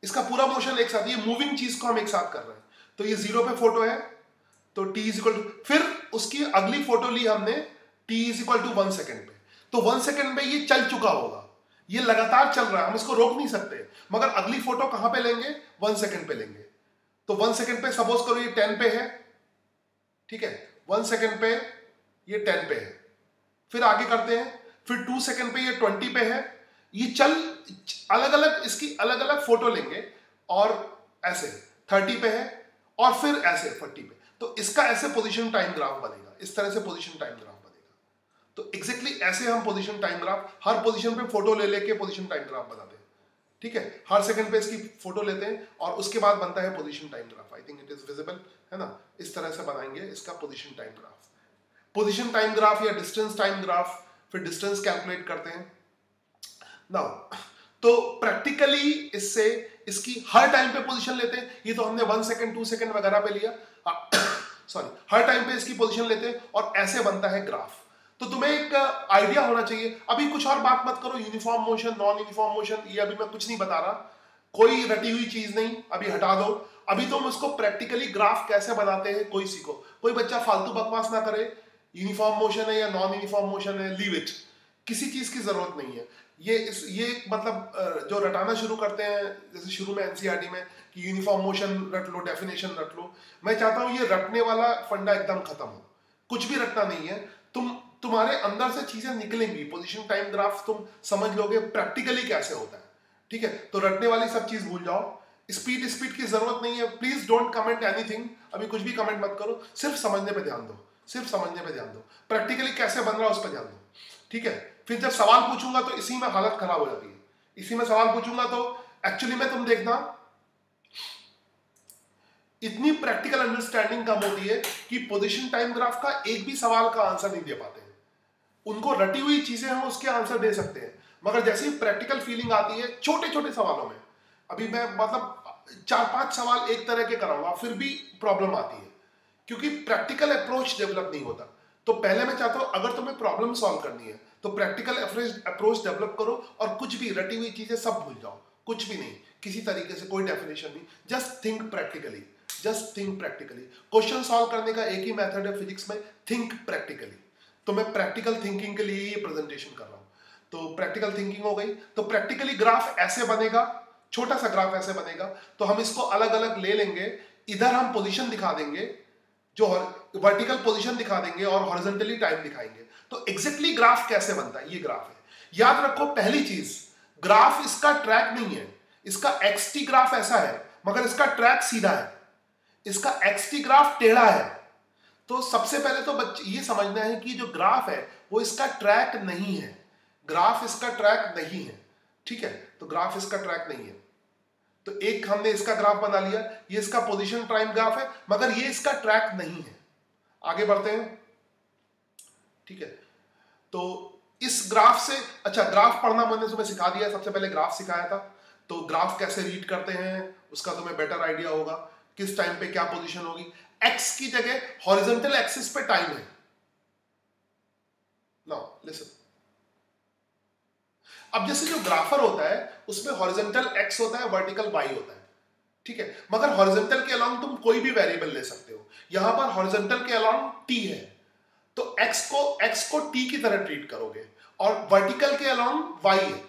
इसका पूरा मोशन एक साथ, ये मूविंग चीज को हम एक साथ कर रहे हैं, तो ये 0 पे फोटो है, तो t फिर उसकी अगली फोटो ली हमने t = 1 सेकंड पे, तो 1 सेकंड में ये चल चुका होगा, ये लगातार चल रहा है, हम इसको रोक नहीं सकते, मगर अगली फोटो कहां पे लेंगे, 1 सेकंड पे लेंगे। तो 1 सेकंड पे सपोज करो ये 10 पे है, ठीक है, 1 सेकंड पे ये 10 पे है, फिर आगे करते हैं, फिर 2 सेकंड पे ये 20 पे है, ये चल अलग अलग, इसकी अलग अलग फोटो लेंगे, और ऐसे 30 पे है, और फिर ऐसे 40 पे, तो इसका ऐसे पोजीशन टाइम ग्राफ बनेगा, इस तरह से पोजीशन टाइम ग्राफ बनेगा। तो एग्जैक्टली ऐसे हम पोजीशन टाइम ग्राफ, हर पोजीशन पे फोटो ले लेके पोजीशन टाइम ग्राफ बनाते हैं, ठीक है, हर सेकंड पे इसकी फोटो लेते हैं और उसके बाद बनता है position time graph. I think it is visible, है ना, इस तरह से बनाएंगे इसका position time graph. Position time graph या डिस्टेंस टाइम ग्राफ, फिर डिस्टेंस कैलकुलेट करते हैं नाउ। तो प्रैक्टिकली इससे इसकी हर टाइम पे पोजीशन लेते हैं, ये तो हमने 1 सेकंड 2 सेकंड वगैरह पे लिया, सॉरी, हर टाइम पे इसकी पोजीशन लेते हैं और ऐसे बनता है ग्राफ। तो तुम्हें एक आइडिया होना चाहिए। अभी कुछ और बात मत करो, uniform motion, non uniform motion, ये अभी मैं कुछ नहीं बता रहा, कोई रटी हुई चीज नहीं, अभी हटा दो। अभी तुम उसको प्रैक्टिकली ग्राफ कैसे बनाते हैं कोई सीखो, कोई बच्चा फालतू बकवास ना करे, यूनिफॉर्म मोशन है या नॉन यूनिफॉर्म मोशन है, लीव इट, किसी चीज की जरूरत नहीं है। ये मतलब जो रटाना शुरू करते हैं, जैसे शुरू में एनसीईआरटी में कि यूनिफॉर्म मोशन रट लो, डेफिनेशन रट लो, मैं चाहता हूं ये रटने वाला फंडा एकदम खत्म हो, कुछ भी रटना नहीं है, तुम्हारे अंदर से चीजें निकलेंगी। पोजीशन टाइम ग्राफ तुम समझ लोगे प्रैक्टिकली कैसे होता है, ठीक है, तो रटने वाली सब चीज भूल जाओ, स्पीड की जरूरत नहीं है, प्लीज डोंट कमेंट एनीथिंग, अभी कुछ भी कमेंट मत करो, सिर्फ समझने पे ध्यान दो, सिर्फ समझने पे ध्यान दो, प्रैक्टिकली कैसे बन रहा है उस पर ध्यान दो, ठीक है। फिर जब सवाल पूछूंगा तो इसी में हालत खराब हो जाती है, इसी में सवाल पूछूंगा तो एक्चुअली में तुम देखना इतनी प्रैक्टिकल अंडरस्टैंडिंग कम होती है कि पोजीशन टाइम ग्राफ का एक भी सवाल का आंसर नहीं दे पाते हैं। उनको रटी हुई चीजें हम उसके आंसर दे सकते हैं, मगर जैसे ही प्रैक्टिकल फीलिंग आती है छोटे छोटे सवालों में, अभी मैं मतलब 4-5 सवाल एक तरह के कराऊंगा, फिर भी प्रॉब्लम आती है क्योंकि प्रैक्टिकल अप्रोच डेवलप नहीं होता। तो पहले मैं चाहता हूं अगर तुम्हें प्रॉब्लम सॉल्व करनी है तो प्रैक्टिकल अप्रोच डेवलप करो और कुछ भी रटी हुई चीजें सब भूल जाओ, कुछ भी नहीं, किसी तरीके से कोई डेफिनेशन नहीं, just think practically, just think practically. Question solve करने का एक ही मेथड है फिजिक्स में, थिंक प्रैक्टिकली। तो मैं प्रैक्टिकल थिंकिंग के लिए ये प्रेजेंटेशन कर रहा हूं। तो प्रैक्टिकल थिंकिंग हो गई, तो प्रैक्टिकली ग्राफ ऐसे बनेगा, छोटा सा ग्राफ ऐसे बनेगा, तो हम इसको अलग अलग ले लेंगे, इधर हम पोजीशन दिखा देंगे, जो वर्टिकल पोजीशन दिखा देंगे और हॉरिजॉन्टली टाइम दिखाएंगे। तो एग्जैक्टली ग्राफ कैसे बनता है, ये ग्राफ है। याद रखो पहली चीज, ग्राफ इसका ट्रैक नहीं है, इसका एक्सटी ग्राफ ऐसा है मगर इसका ट्रैक सीधा है, इसका एक्सटी ग्राफ टेढ़ा है। तो सबसे पहले तो बच्चे ये समझना है कि जो ग्राफ है वो इसका ट्रैक नहीं है, ग्राफ इसका ट्रैक नहीं है, ठीक है, तो ग्राफ इसका ट्रैक नहीं है। तो एक हमने इसका ग्राफ बना लिया, ये इसका पोजीशन टाइम ग्राफ है मगर ये इसका ट्रैक नहीं है। आगे बढ़ते हैं, ठीक है। तो इस ग्राफ से, अच्छा ग्राफ पढ़ना मैंने तुम्हें सिखा दिया, सबसे पहले ग्राफ सिखाया था, तो ग्राफ कैसे रीड करते हैं उसका तुम्हें बेटर आइडिया होगा, किस टाइम पे क्या पोजीशन होगी। एक्स की जगह हॉरिजॉन्टल एक्सिस पे टाइम है, नाउ लिसन। अब जैसे जो ग्राफर होता है उसमें हॉरिजॉन्टल एक्स होता है, वर्टिकल वाई होता है, ठीक है, मगर हॉरिजॉन्टल के अलोंग तुम कोई भी वेरिएबल ले सकते हो। यहां पर हॉरिजॉन्टल के अलोंग टी है, तो एक्स को टी की तरह ट्रीट करोगे, और वर्टिकल के अलोंग वाई है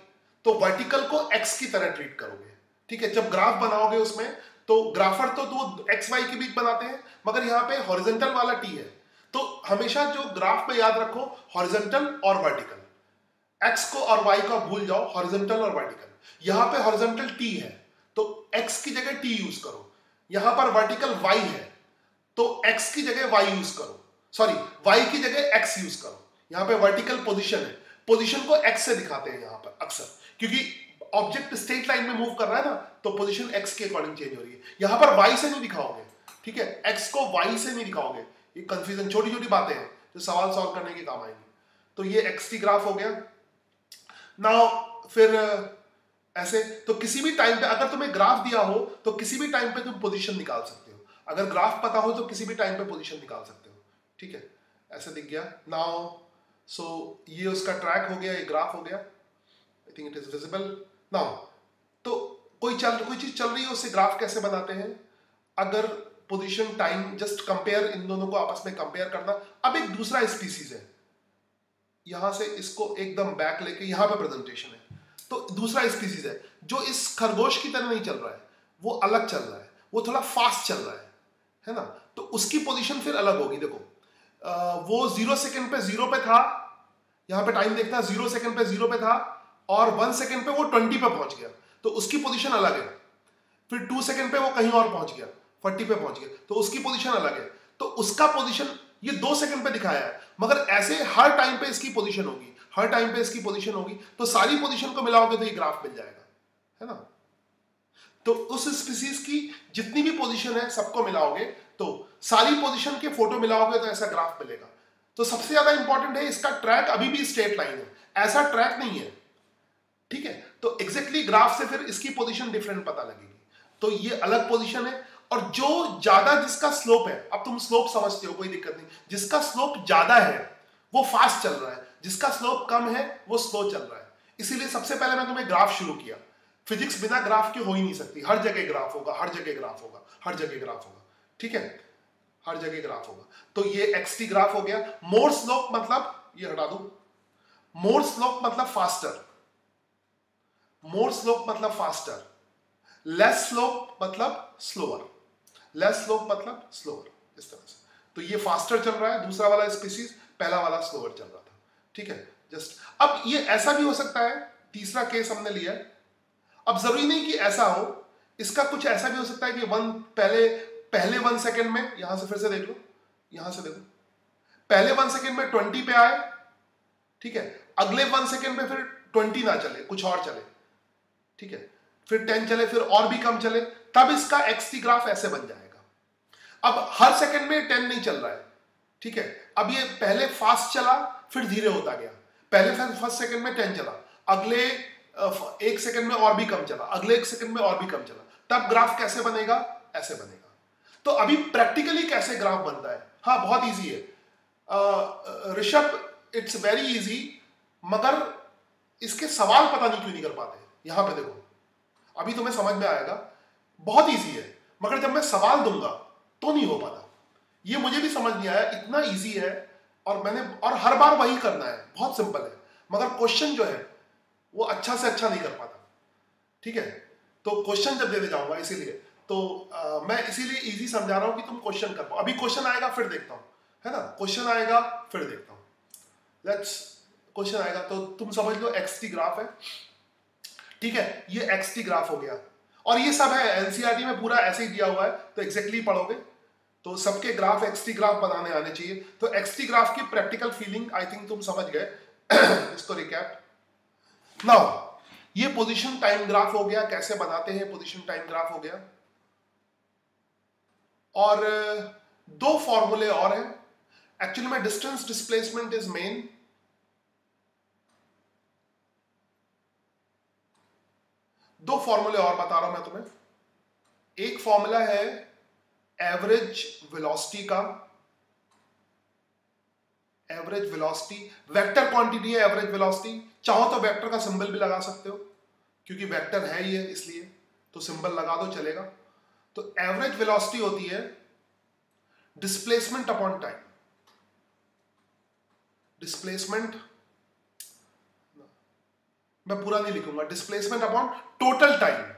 तो वर्टिकल को एक्स की तरह ट्रीट करोगे, ठीक है। जब ग्राफ बनाओगे उसमें तो ग्राफर तो दो एक्स वाई के बीच बनाते हैं, मगर यहां पे हॉरिजॉन्टल वाला टी है, तो हमेशा जो ग्राफ में याद रखो हॉरिजॉन्टल और वर्टिकल, एक्स को और वाई को भूल जाओ, हॉरिजॉन्टल और वर्टिकल। यहां पे हॉरिजॉन्टल टी है तो एक्स की जगह टी यूज करो, यहां पर वर्टिकल वाई है तो एक्स की जगह वाई यूज करो। सॉरी, वाई की जगह एक्स यूज करो। यहाँ पे वर्टिकल पोजीशन है, पोजीशन को एक्स से दिखाते हैं यहाँ पर अक्सर, क्योंकि ऑब्जेक्ट स्ट्रेट लाइन में मूव कर रहा है ना, तो पोजीशन एक्स के अकॉर्डिंग चेंज हो रही है। यहाँ पर वाई से नहीं दिखाओगे, ठीक है, एक्स को वाई से नहीं दिखाओगे। ये कंफ्यूजन, छोटी छोटी बातें हैं जो सवाल सॉल्व करने के काम आएंगे। तो ये एक्स टी ग्राफ हो गया। नाउ फिर ऐसे, तो किसी भी टाइम पे अगर तुम्हें ग्राफ दिया हो तो किसी भी टाइम पे तुम पोजीशन निकाल सकते हो। अगर ग्राफ पता हो तो किसी भी टाइम पे पोजीशन निकाल सकते हो, ठीक है। ऐसे दिख गया। नाउ सो ये उसका ट्रैक हो गया, ये ग्राफ हो गया। I think it is visible now. तो कोई चीज चल रही है, उससे ग्राफ कैसे बनाते हैं? अगर पोजीशन टाइम, जस्ट कंपेयर, इन दोनों को आपस में कंपेयर करना। अब एक दूसरा स्पीसीज है, यहां से इसको एकदम बैक लेके यहां पे प्रेजेंटेशन है, तो दूसरा स्पीसीज है जो इस खरगोश की तरह नहीं चल रहा है, वो अलग चल रहा है, वो थोड़ा फास्ट चल रहा है ना, तो उसकी पोजीशन फिर अलग होगी। देखो वो 0 सेकंड पे 0 पे था, यहां पे टाइम देखता है, 0 सेकंड पे 0 पे था, और 1 सेकंड पे वो 20 पे पहुंच गया, तो उसकी पोजीशन अलग है। फिर 2 सेकंड पे वो कहीं और पहुंच गया, 40 पे पहुंच गया, तो उसकी पोजीशन अलग है। तो उसका पोजीशन ये 2 सेकंड पे दिखाया है, मगर ऐसे हर टाइम पे इसकी पोजीशन होगी, हर टाइम पे इसकी पोजीशन होगी, तो सारी पोजीशन को मिलाओगे तो ये ग्राफ मिल जाएगा, है ना। तो उस स्पीसीज की जितनी भी पोजीशन है सबको मिलाओगे तो सारी पोजीशन के फोटो मिलाओगे तो ऐसा ग्राफ मिलेगा। तो सबसे ज्यादा इंपॉर्टेंट है इसका ट्रैक अभी भी स्ट्रेट लाइन है, ऐसा ट्रैक नहीं है, ठीक है। तो एग्जैक्टली ग्राफ से फिर इसकी पोजीशन डिफरेंट पता लगेगी। तो ये अलग पोजीशन है, और जो ज्यादा जिसका स्लोप है, अब तुम स्लोप समझते हो, कोई दिक्कत नहीं, जिसका स्लोप ज्यादा है वो फास्ट चल रहा है, जिसका स्लोप कम है वो स्लो चल रहा है। इसीलिए सबसे पहले मैं तुम्हें ग्राफ शुरू किया। फिजिक्स बिना ग्राफ के हो ही नहीं सकती, हर जगह ग्राफ होगा, हर जगह ग्राफ होगा, हर जगह ग्राफ होगा, ठीक है, हर जगह ग्राफ होगा। तो ये एक्सटी ग्राफ हो गया। मोर स्लोप मतलब, ये हटा दो, मोर स्लोप मतलब फास्टर, मोर स्लोप मतलब फास्टर, लेस स्लोप मतलब स्लोअर, लेस स्लोप मतलब स्लोअर, इस तरह से। तो ये फास्टर चल रहा है, दूसरा वाला स्पीसीज, पहला वाला स्लोअर चल रहा था, ठीक है। जस्ट अब ये ऐसा भी हो सकता है, तीसरा केस हमने लिया है। अब जरूरी नहीं कि ऐसा हो, इसका कुछ ऐसा भी हो सकता है कि पहले 1 सेकंड में, यहां से फिर से देख लो, यहां से देखो, पहले 1 सेकंड में 20 पे आए, ठीक है, अगले 1 सेकंड में फिर 20 ना चले, कुछ और चले, ठीक है, फिर 10 चले, फिर और भी कम चले, तब इसका एक्सटी ग्राफ ऐसे बन जाएगा। अब हर सेकंड में 10 नहीं चल रहा है, ठीक है। अब ये पहले फास्ट चला, फिर धीरे होता गया, पहले फर्स्ट सेकंड में 10 चला, अगले 1 सेकंड में और भी कम चला, अगले 1 सेकंड में और भी कम चला, तब ग्राफ कैसे बनेगा? ऐसे बनेगा। तो अभी प्रैक्टिकली कैसे ग्राफ बनता है? हाँ, बहुत ईजी है ऋषभ, इट्स वेरी इजी, मगर इसके सवाल पता नहीं क्यों नहीं कर पाते। यहां पे देखो, अभी तुम्हें समझ में आएगा, बहुत इजी है, मगर जब मैं सवाल दूंगा तो नहीं हो पाता। ये मुझे भी समझ नहीं आया, इतना इजी है, और हर बार वही करना है, बहुत सिंपल है, मगर क्वेश्चन जो है वो अच्छा से अच्छा नहीं कर पाता, ठीक है। तो क्वेश्चन जब देने जाऊंगा, इसीलिए तो मैं इसीलिए इजी समझा रहा हूं कि तुम क्वेश्चन कर पाओ। अभी क्वेश्चन आएगा फिर देखता हूं, है ना, क्वेश्चन आएगा फिर देखता हूं, लेट्स, क्वेश्चन आएगा तो तुम समझ लो एक्सटी ग्राफ है, ठीक है। ये एक्सटी ग्राफ हो गया, और ये सब है एनसीईआरटी में पूरा ऐसे ही दिया हुआ है, तो एग्जैक्टली पढ़ोगे तो सबके ग्राफ एक्सटी ग्राफ बनाने आने चाहिए। तो एक्सटी ग्राफ की प्रैक्टिकल फीलिंग आई थिंक तुम समझ गए। इसको रिकैप नाउ, ये पोजीशन टाइम ग्राफ हो गया, कैसे बनाते हैं पोजीशन टाइम ग्राफ हो गया, और 2 फॉर्मूले और हैं एक्चुअली में। डिस्टेंस डिस्प्लेसमेंट इज मेन, 2 फॉर्मूले और बता रहा हूं मैं तुम्हें। एक फॉर्मूला है एवरेज वेलोसिटी का, एवरेज वेलोसिटी वेक्टर क्वांटिटी है, एवरेज वेलोसिटी, चाहो तो वेक्टर का सिंबल भी लगा सकते हो, क्योंकि वेक्टर है ही है इसलिए, तो सिंबल लगा दो चलेगा। तो एवरेज वेलोसिटी होती है डिस्प्लेसमेंट अपॉन टाइम, डिस्प्लेसमेंट, मैं पूरा नहीं लिखूंगा, डिस्प्लेसमेंट अपॉन टोटल टाइम,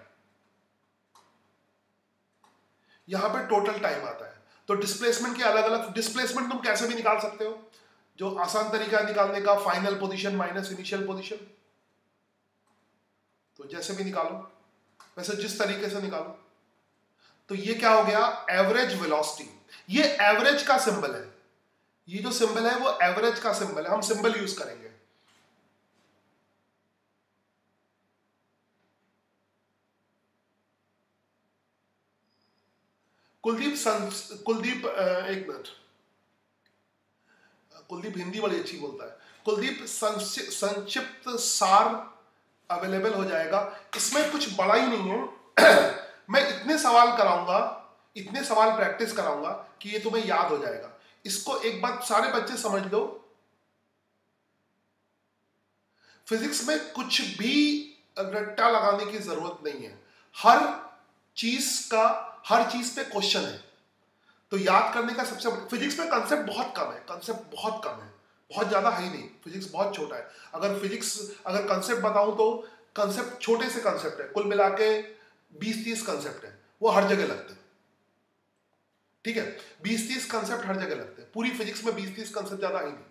यहां पे टोटल टाइम आता है। तो डिस्प्लेसमेंट के अलग अलग, डिस्प्लेसमेंट तुम कैसे भी निकाल सकते हो, जो आसान तरीका निकालने का, final position minus initial position, तो जैसे भी निकालो, वैसे जिस तरीके से निकालो। तो ये क्या हो गया, एवरेज वेलोसिटी, ये एवरेज का सिंबल है, ये जो सिंबल है वो एवरेज का सिंबल है, हम सिंबल यूज करेंगे। कुलदीप एक मिनट, कुलदीप हिंदी बड़ी अच्छी बोलता है। कुलदीप संक्षिप्त सार अवेलेबल हो जाएगा, इसमें कुछ बड़ा ही नहीं है। मैं इतने सवाल कराऊंगा, इतने सवाल प्रैक्टिस कराऊंगा कि ये तुम्हें याद हो जाएगा। इसको एक बात सारे बच्चे समझ लो, फिजिक्स में कुछ भी रट्टा लगाने की जरूरत नहीं है। हर चीज पे क्वेश्चन है, तो याद करने का सबसे फिजिक्स में कंसेप्ट बहुत कम है, कंसेप्ट बहुत कम है, बहुत ज्यादा है ही नहीं, फिजिक्स बहुत छोटा है। अगर कंसेप्ट बताऊं तो कंसेप्ट छोटे से कंसेप्ट है, कुल मिला के 20-30 कंसेप्ट है, वो हर जगह लगते हैं। ठीक है, 20-30 कंसेप्ट हर जगह लगते हैं, पूरी फिजिक्स में 20-30 कंसेप्ट ज्यादा ही नहीं।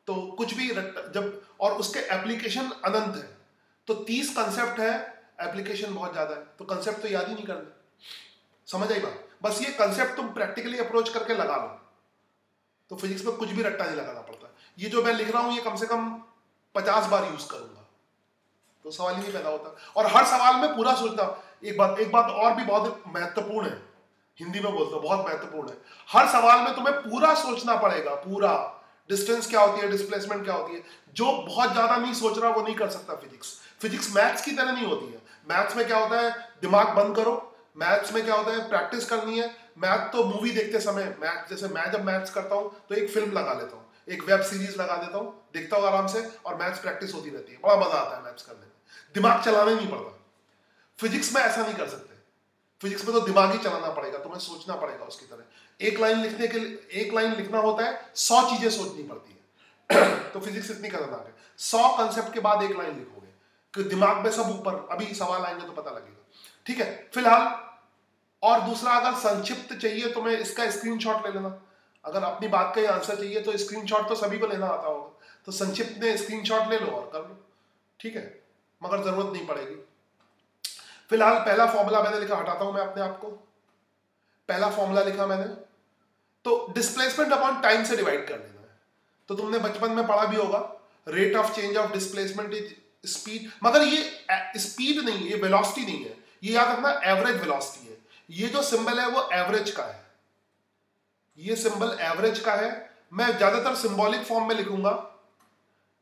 तो कुछ भी जब और उसके एप्लीकेशन अनंत है, तो 30 कंसेप्ट है, एप्लीकेशन बहुत ज्यादा है, तो कंसेप्ट तो याद ही नहीं करना। समझ आई बात? बस ये कंसेप्ट तुम प्रैक्टिकली अप्रोच करके लगा लो, तो फिजिक्स में कुछ भी रट्टा नहीं लगाना पड़ता। ये जो मैं लिख रहा हूं ये कम से कम 50 बार यूज करूंगा, तो सवाल ही नहीं पैदा होता। और हर सवाल में पूरा सोचना। एक बात और भी बहुत महत्वपूर्ण है, हिंदी में बोलता हूं, बहुत महत्वपूर्ण है। हर सवाल में तुम्हें पूरा सोचना पड़ेगा, पूरा। डिस्टेंस क्या होती है, डिस्प्लेसमेंट क्या होती है। जो बहुत ज्यादा नहीं सोच रहा वो नहीं कर सकता फिजिक्स मैथ्स की तरह नहीं होती है। मैथ्स में क्या होता है, दिमाग बंद करो। मैथ्स में क्या होता है, प्रैक्टिस करनी है। मैथ तो मूवी देखते समय, जैसे मैं जब मैथ्स करता हूं तो एक फिल्म लगा लेता हूं, एक वेब सीरीज लगा देता हूं, देखता हूं आराम से, और मैथ्स प्रैक्टिस होती रहती है। बड़ा मजा आता है मैथ्स करने में, दिमाग चलाना ही नहीं पड़ता। फिजिक्स में ऐसा नहीं कर सकते। फिजिक्स में तो दिमाग ही चलाना पड़ेगा, तुम्हें सोचना पड़ेगा उसकी तरह। एक लाइन लिखने के लिए, एक लाइन लिखना होता है, 100 चीजें सोचनी पड़ती है। तो फिजिक्स इतनी खतरनाक है, 100 कंसेप्ट के बाद एक लाइन लिखोगे, कि दिमाग में सब ऊपर, अभी सवाल आएंगे तो पता लगेगा। ठीक है, फिलहाल। और दूसरा, अगर संक्षिप्त चाहिए तो मैं इसका स्क्रीनशॉट ले लेना। अगर अपनी बात का ही आंसर चाहिए तो स्क्रीनशॉट तो सभी को लेना आता होगा, तो संक्षिप्त में स्क्रीनशॉट ले लो और कर लो। ठीक है, मगर जरूरत नहीं पड़ेगी। फिलहाल पहला फॉर्मूला मैंने लिखा, हटाता हूं मैं अपने आप को। पहला फॉर्मूला लिखा मैंने, तो डिस्प्लेसमेंट अपॉन टाइम से डिवाइड कर देना है। तो तुमने बचपन में पढ़ा भी होगा, rate of change of displacement is speed. मगर ये स्पीड नहीं, ये वेलोसिटी नहीं है, ये याद रखना, एवरेज वेलोसिटी है। ये जो सिंबल है वो एवरेज का है, ये सिंबल एवरेज का है। मैं ज्यादातर सिंबॉलिक फॉर्म में लिखूंगा,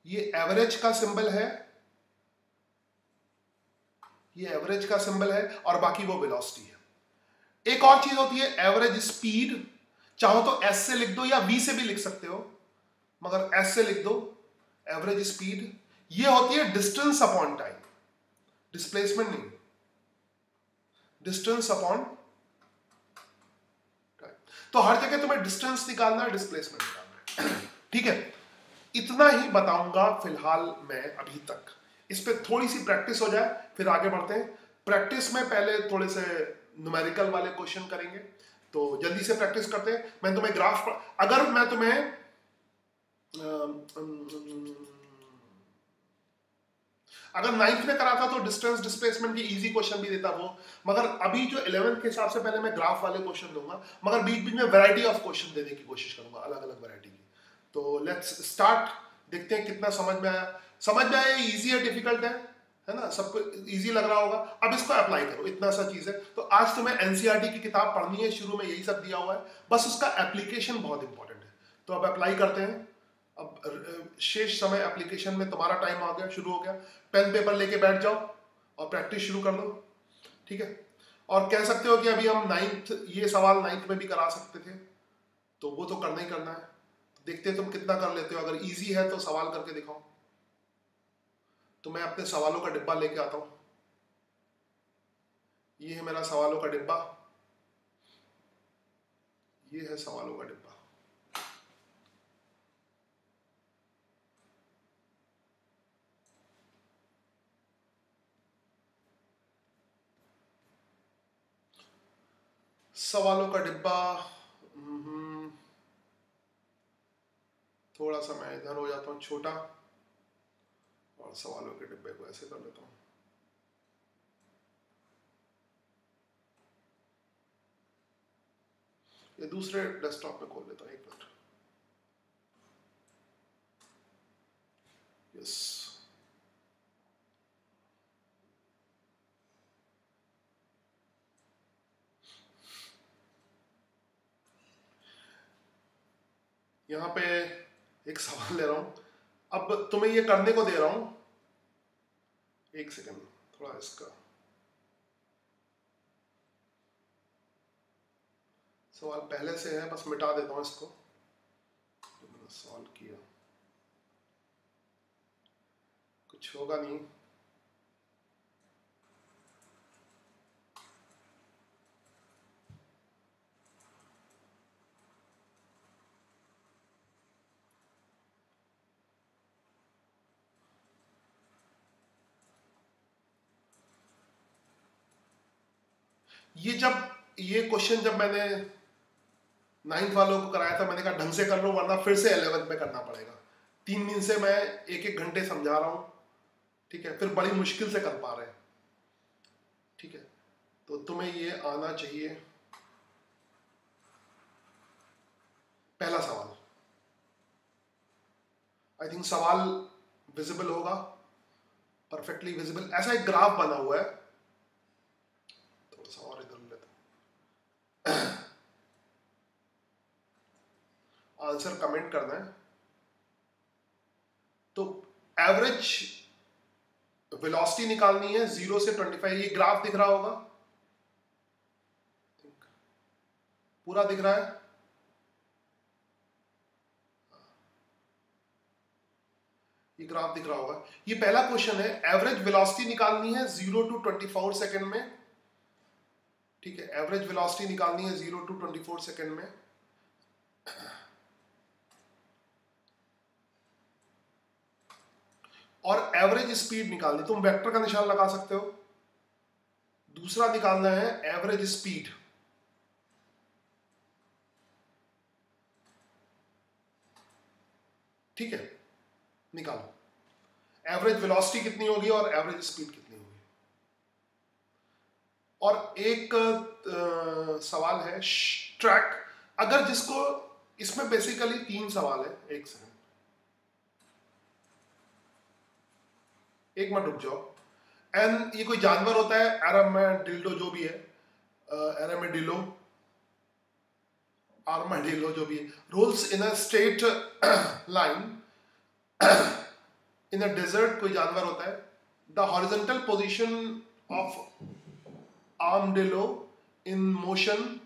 ये एवरेज का सिंबल है, ये एवरेज का सिंबल है, और बाकी वो वेलोसिटी है। एक और चीज होती है एवरेज स्पीड, चाहो तो एस से लिख दो या वी से भी लिख सकते हो, मगर एस से लिख दो एवरेज स्पीड। ये होती है डिस्टेंस अपॉन टाइम, डिस्प्लेसमेंट नहीं, डिस्टेंस अपॉन टाइम। तो हर जगह तुम्हें डिस्टेंस निकालना है, डिस्प्लेसमेंट निकालना है। ठीक है, इतना ही बताऊंगा फिलहाल मैं अभी तक। इस पे थोड़ी सी प्रैक्टिस हो जाए, फिर आगे बढ़ते हैं। प्रैक्टिस में पहले थोड़े से न्यूमेरिकल वाले क्वेश्चन करेंगे, तो जल्दी से प्रैक्टिस करते हैं। मैं तुम्हें ग्राफ, अगर मैं तुम्हें अगर 9th में कराता तो डिस्टेंस डिस्प्लेसमेंट की इजी क्वेश्चन भी देता वो, मगर अभी जो 11th के हिसाब से पहले मैं ग्राफ वाले क्वेश्चन दूंगा, मगर बीच बीच में वैरायटी ऑफ क्वेश्चन देने की कोशिश करूंगा, अलग अलग वैरायटी की। तो लेट्स स्टार्ट, देखते हैं कितना समझ में आया। समझ में आया इजी है डिफिकल्ट है ना, सबको इजी लग रहा होगा। अब इसको अप्लाई करो, इतना सा चीज है। तो आज तुम्हें एनसीईआरटी की किताब पढ़नी है, शुरू में यही सब दिया हुआ है, बस उसका एप्लीकेशन बहुत इंपॉर्टेंट है। तो अब अप्लाई करते हैं। अब शेष समय एप्लीकेशन में तुम्हारा टाइम आ गया, शुरू हो गया। पेन पेपर लेके बैठ जाओ और प्रैक्टिस शुरू कर दो। ठीक है, और कह सकते हो कि अभी हम 9th, ये सवाल 9th में भी करा सकते थे, तो वो तो करना ही करना है। देखते हैं तुम कितना कर लेते हो। अगर इजी है तो सवाल करके दिखाओ। तो मैं अपने सवालों का डिब्बा लेके आता हूं। ये है मेरा सवालों का डिब्बा, ये है सवालों का डिब्बा। सवालों का डिब्बा, थोड़ा सा मैं इधर हो जाता हूं छोटा, और सवालों के डिब्बे को ऐसे कर लेता हूं। ये दूसरे डेस्कटॉप पे खोल लेता हूं, एक मिनट। यस, यहाँ पे एक सवाल ले रहा हूं, अब तुम्हें ये करने को दे रहा हूं, एक सेकंड, थोड़ा इसका सवाल पहले से है, बस मिटा देता हूं इसको जो मैंने सॉल्व किया, कुछ होगा नहीं। ये क्वेश्चन जब मैंने 9th वालों को कराया था, मैंने कहा ढंग से कर लो वरना फिर से 11th में करना पड़ेगा। 3 दिन से मैं 1-1 घंटे समझा रहा हूं, ठीक है, फिर बड़ी मुश्किल से कर पा रहे हैं, ठीक है, तो तुम्हें ये आना चाहिए। पहला सवाल, आई थिंक सवाल विजिबल होगा, परफेक्टली विजिबल, ऐसा एक ग्राफ बना हुआ है, थोड़ा सा और इधर लेता हूं, आंसर कमेंट करना है। तो एवरेज वेलोसिटी निकालनी है 0 से 25, ये ग्राफ दिख रहा होगा, पूरा दिख रहा है, ये ग्राफ दिख रहा होगा। ये पहला क्वेश्चन है, एवरेज वेलोसिटी निकालनी है 0 to 24 सेकंड में, ठीक है, एवरेज वेलोसिटी निकालनी है 0 to 24 सेकंड में। और एवरेज स्पीड निकालनी, तुम वेक्टर का निशान लगा सकते हो। दूसरा निकालना है एवरेज स्पीड, ठीक है, निकालो एवरेज वेलोसिटी कितनी होगी और एवरेज स्पीड कितनी होगी। और एक सवाल है ट्रैक, अगर जिसको, इसमें बेसिकली 3 सवाल है, एक सेकंड, एक मिनट रुक जाओ। एन, ये कोई जानवर होता है, एरामेडिलो जो भी है, एरामेडिलो, आर्माडिलो जो भी है, rolls in a straight line in a desert, कोई जानवर होता है, the horizontal position of armadillo in motion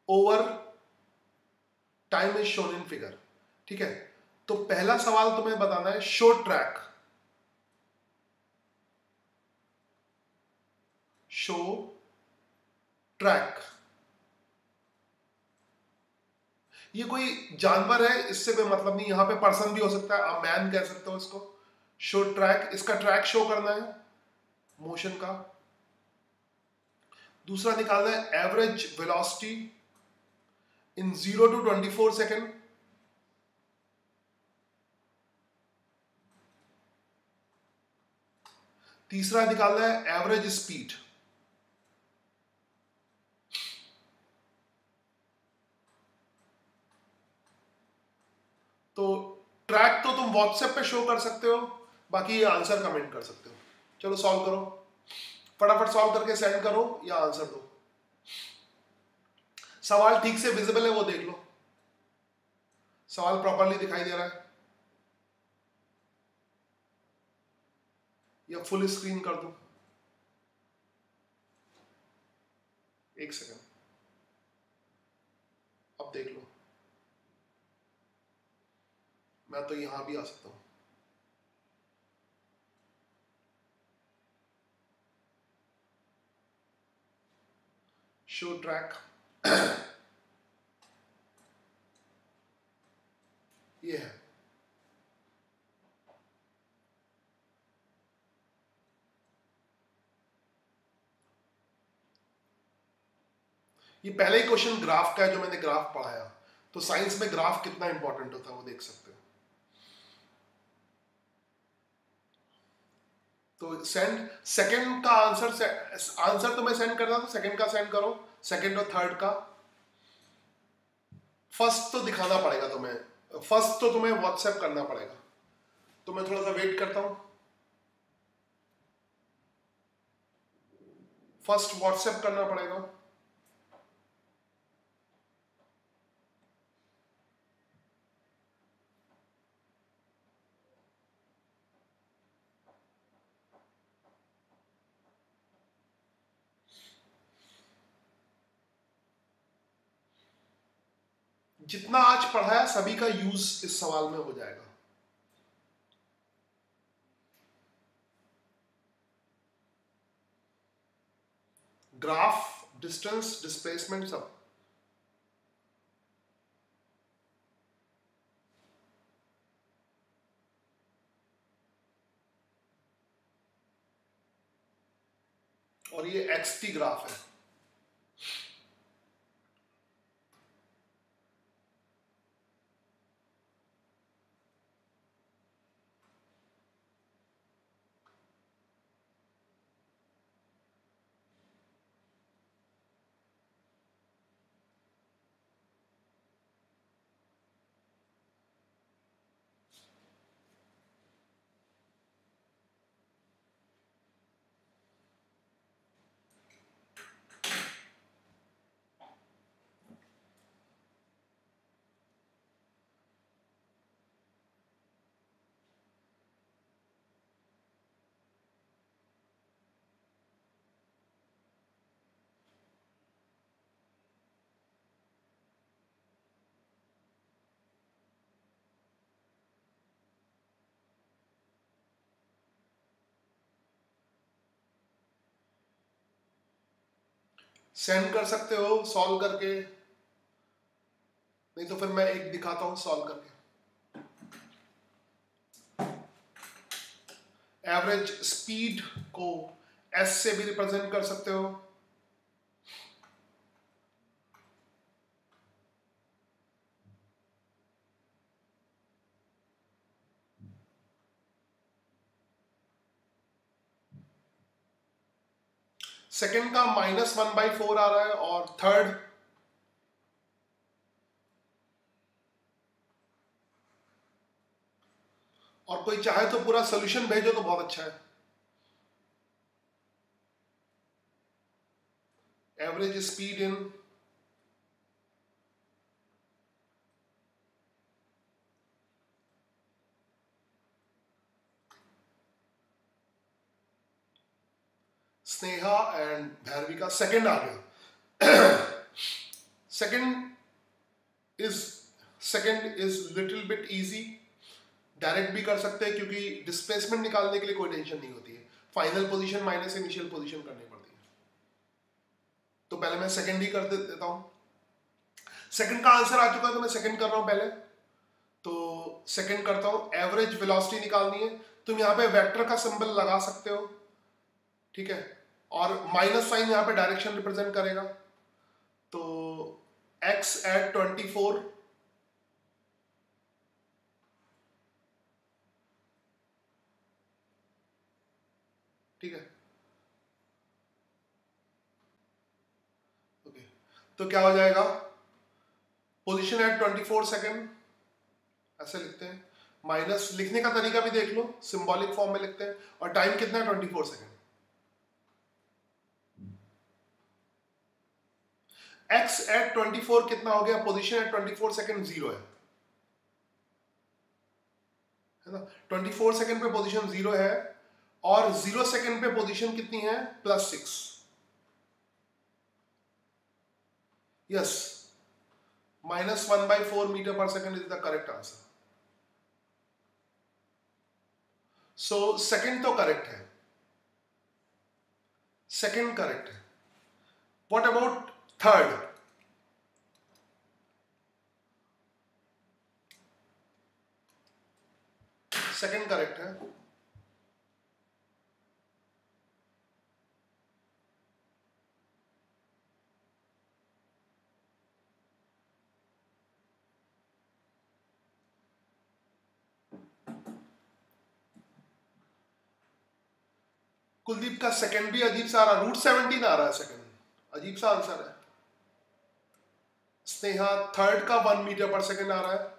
over time is shown in figure, ठीक है। तो पहला सवाल तुम्हें बताना है शो ट्रैक, शो ट्रैक, ये कोई जानवर है, इससे कोई मतलब नहीं, यहां पे पर्सन भी हो सकता है, आप मैन कह सकते हो इसको। शो ट्रैक, इसका ट्रैक शो करना है मोशन का। दूसरा निकालना है average velocity in 0 to 24 second. तीसरा निकालना है एवरेज स्पीड। तो ट्रैक तो तुम व्हाट्सएप पे शो कर सकते हो, बाकी ये आंसर कमेंट कर सकते हो। चलो सॉल्व करो, फटाफट सॉल्व करके सेंड करो या आंसर दो। सवाल ठीक से विजिबल है वो देख लो, सवाल प्रॉपरली दिखाई दे रहा है या फुल स्क्रीन कर दूं? एक सेकंड, अब देख लो, मैं तो यहां भी आ सकता हूं। शो ट्रैक ये है, ये पहले ही क्वेश्चन ग्राफ का है जो मैंने ग्राफ पढ़ाया, तो साइंस में ग्राफ कितना इंपॉर्टेंट होता है वो देख सकते हो। तो सेंड, सेकंड का आंसर तो मैं सेंड कर रहा था, सेकंड का सेंड करो, सेकंड और थर्ड का। फर्स्ट तो दिखाना पड़ेगा तुम्हें, फर्स्ट तो तुम्हें व्हाट्सएप करना पड़ेगा, तो मैं थोड़ा सा वेट करता हूं। फर्स्ट व्हाट्सएप करना पड़ेगा। जितना आज पढ़ाया सभी का यूज इस सवाल में हो जाएगा। ग्राफ, डिस्टेंस, डिस्प्लेसमेंट सब। और ये XT ग्राफ है। सेंड कर सकते हो सॉल्व करके, नहीं तो फिर मैं एक दिखाता हूं सॉल्व करके। एवरेज स्पीड को S से भी रिप्रेजेंट कर सकते हो। सेकंड का -1/4 आ रहा है, और थर्ड और कोई चाहे तो पूरा सोल्यूशन भेजो तो बहुत अच्छा है। Average speed in Sneha and Bhairavi का सेकंड आ गया। Second is little bit easy, direct भी कर सकते हैं क्योंकि डिस्प्लेसमेंट निकालने के लिए कोई टेंशन नहीं होती है। Final position minus initial position करनी पड़ती है। तो पहले मैं सेकंड ही कर देता हूं। सेकंड का आंसर आ चुका है तो मैं सेकंड कर रहा हूं पहले। तो सेकंड करता हूं। एवरेज वेलोसिटी निकालनी है, तुम यहाँ पे वेक्टर का सिंबल लगा सकते हो, ठीक है, और माइनस साइन यहाँ पे डायरेक्शन रिप्रेजेंट करेगा। तो x at 24, ठीक है, ओके। तो क्या हो जाएगा, पोजीशन एट 24 सेकेंड ऐसे लिखते हैं, माइनस लिखने का तरीका भी देख लो, सिंबॉलिक फॉर्म में लिखते हैं, और टाइम कितना है 24 सेकेंड। x at 24 कितना हो गया, पोजीशन एट 24 सेकेंड 0 है ना। 24 सेकेंड पे पोजीशन 0 है, और 0 सेकेंड पे पोजीशन कितनी है, +6। यस, -1/4 मीटर पर second is the correct answer. So second तो करेक्ट है, सेकेंड करेक्ट है। What about third? Second correct है। कुलदीप का सेकेंड भी अजीब सा आ रहा, √17 आ रहा है सेकेंड, अजीब सा आंसर है। स्नेहा थर्ड का 1 मीटर पर सेकेंड आ रहा है।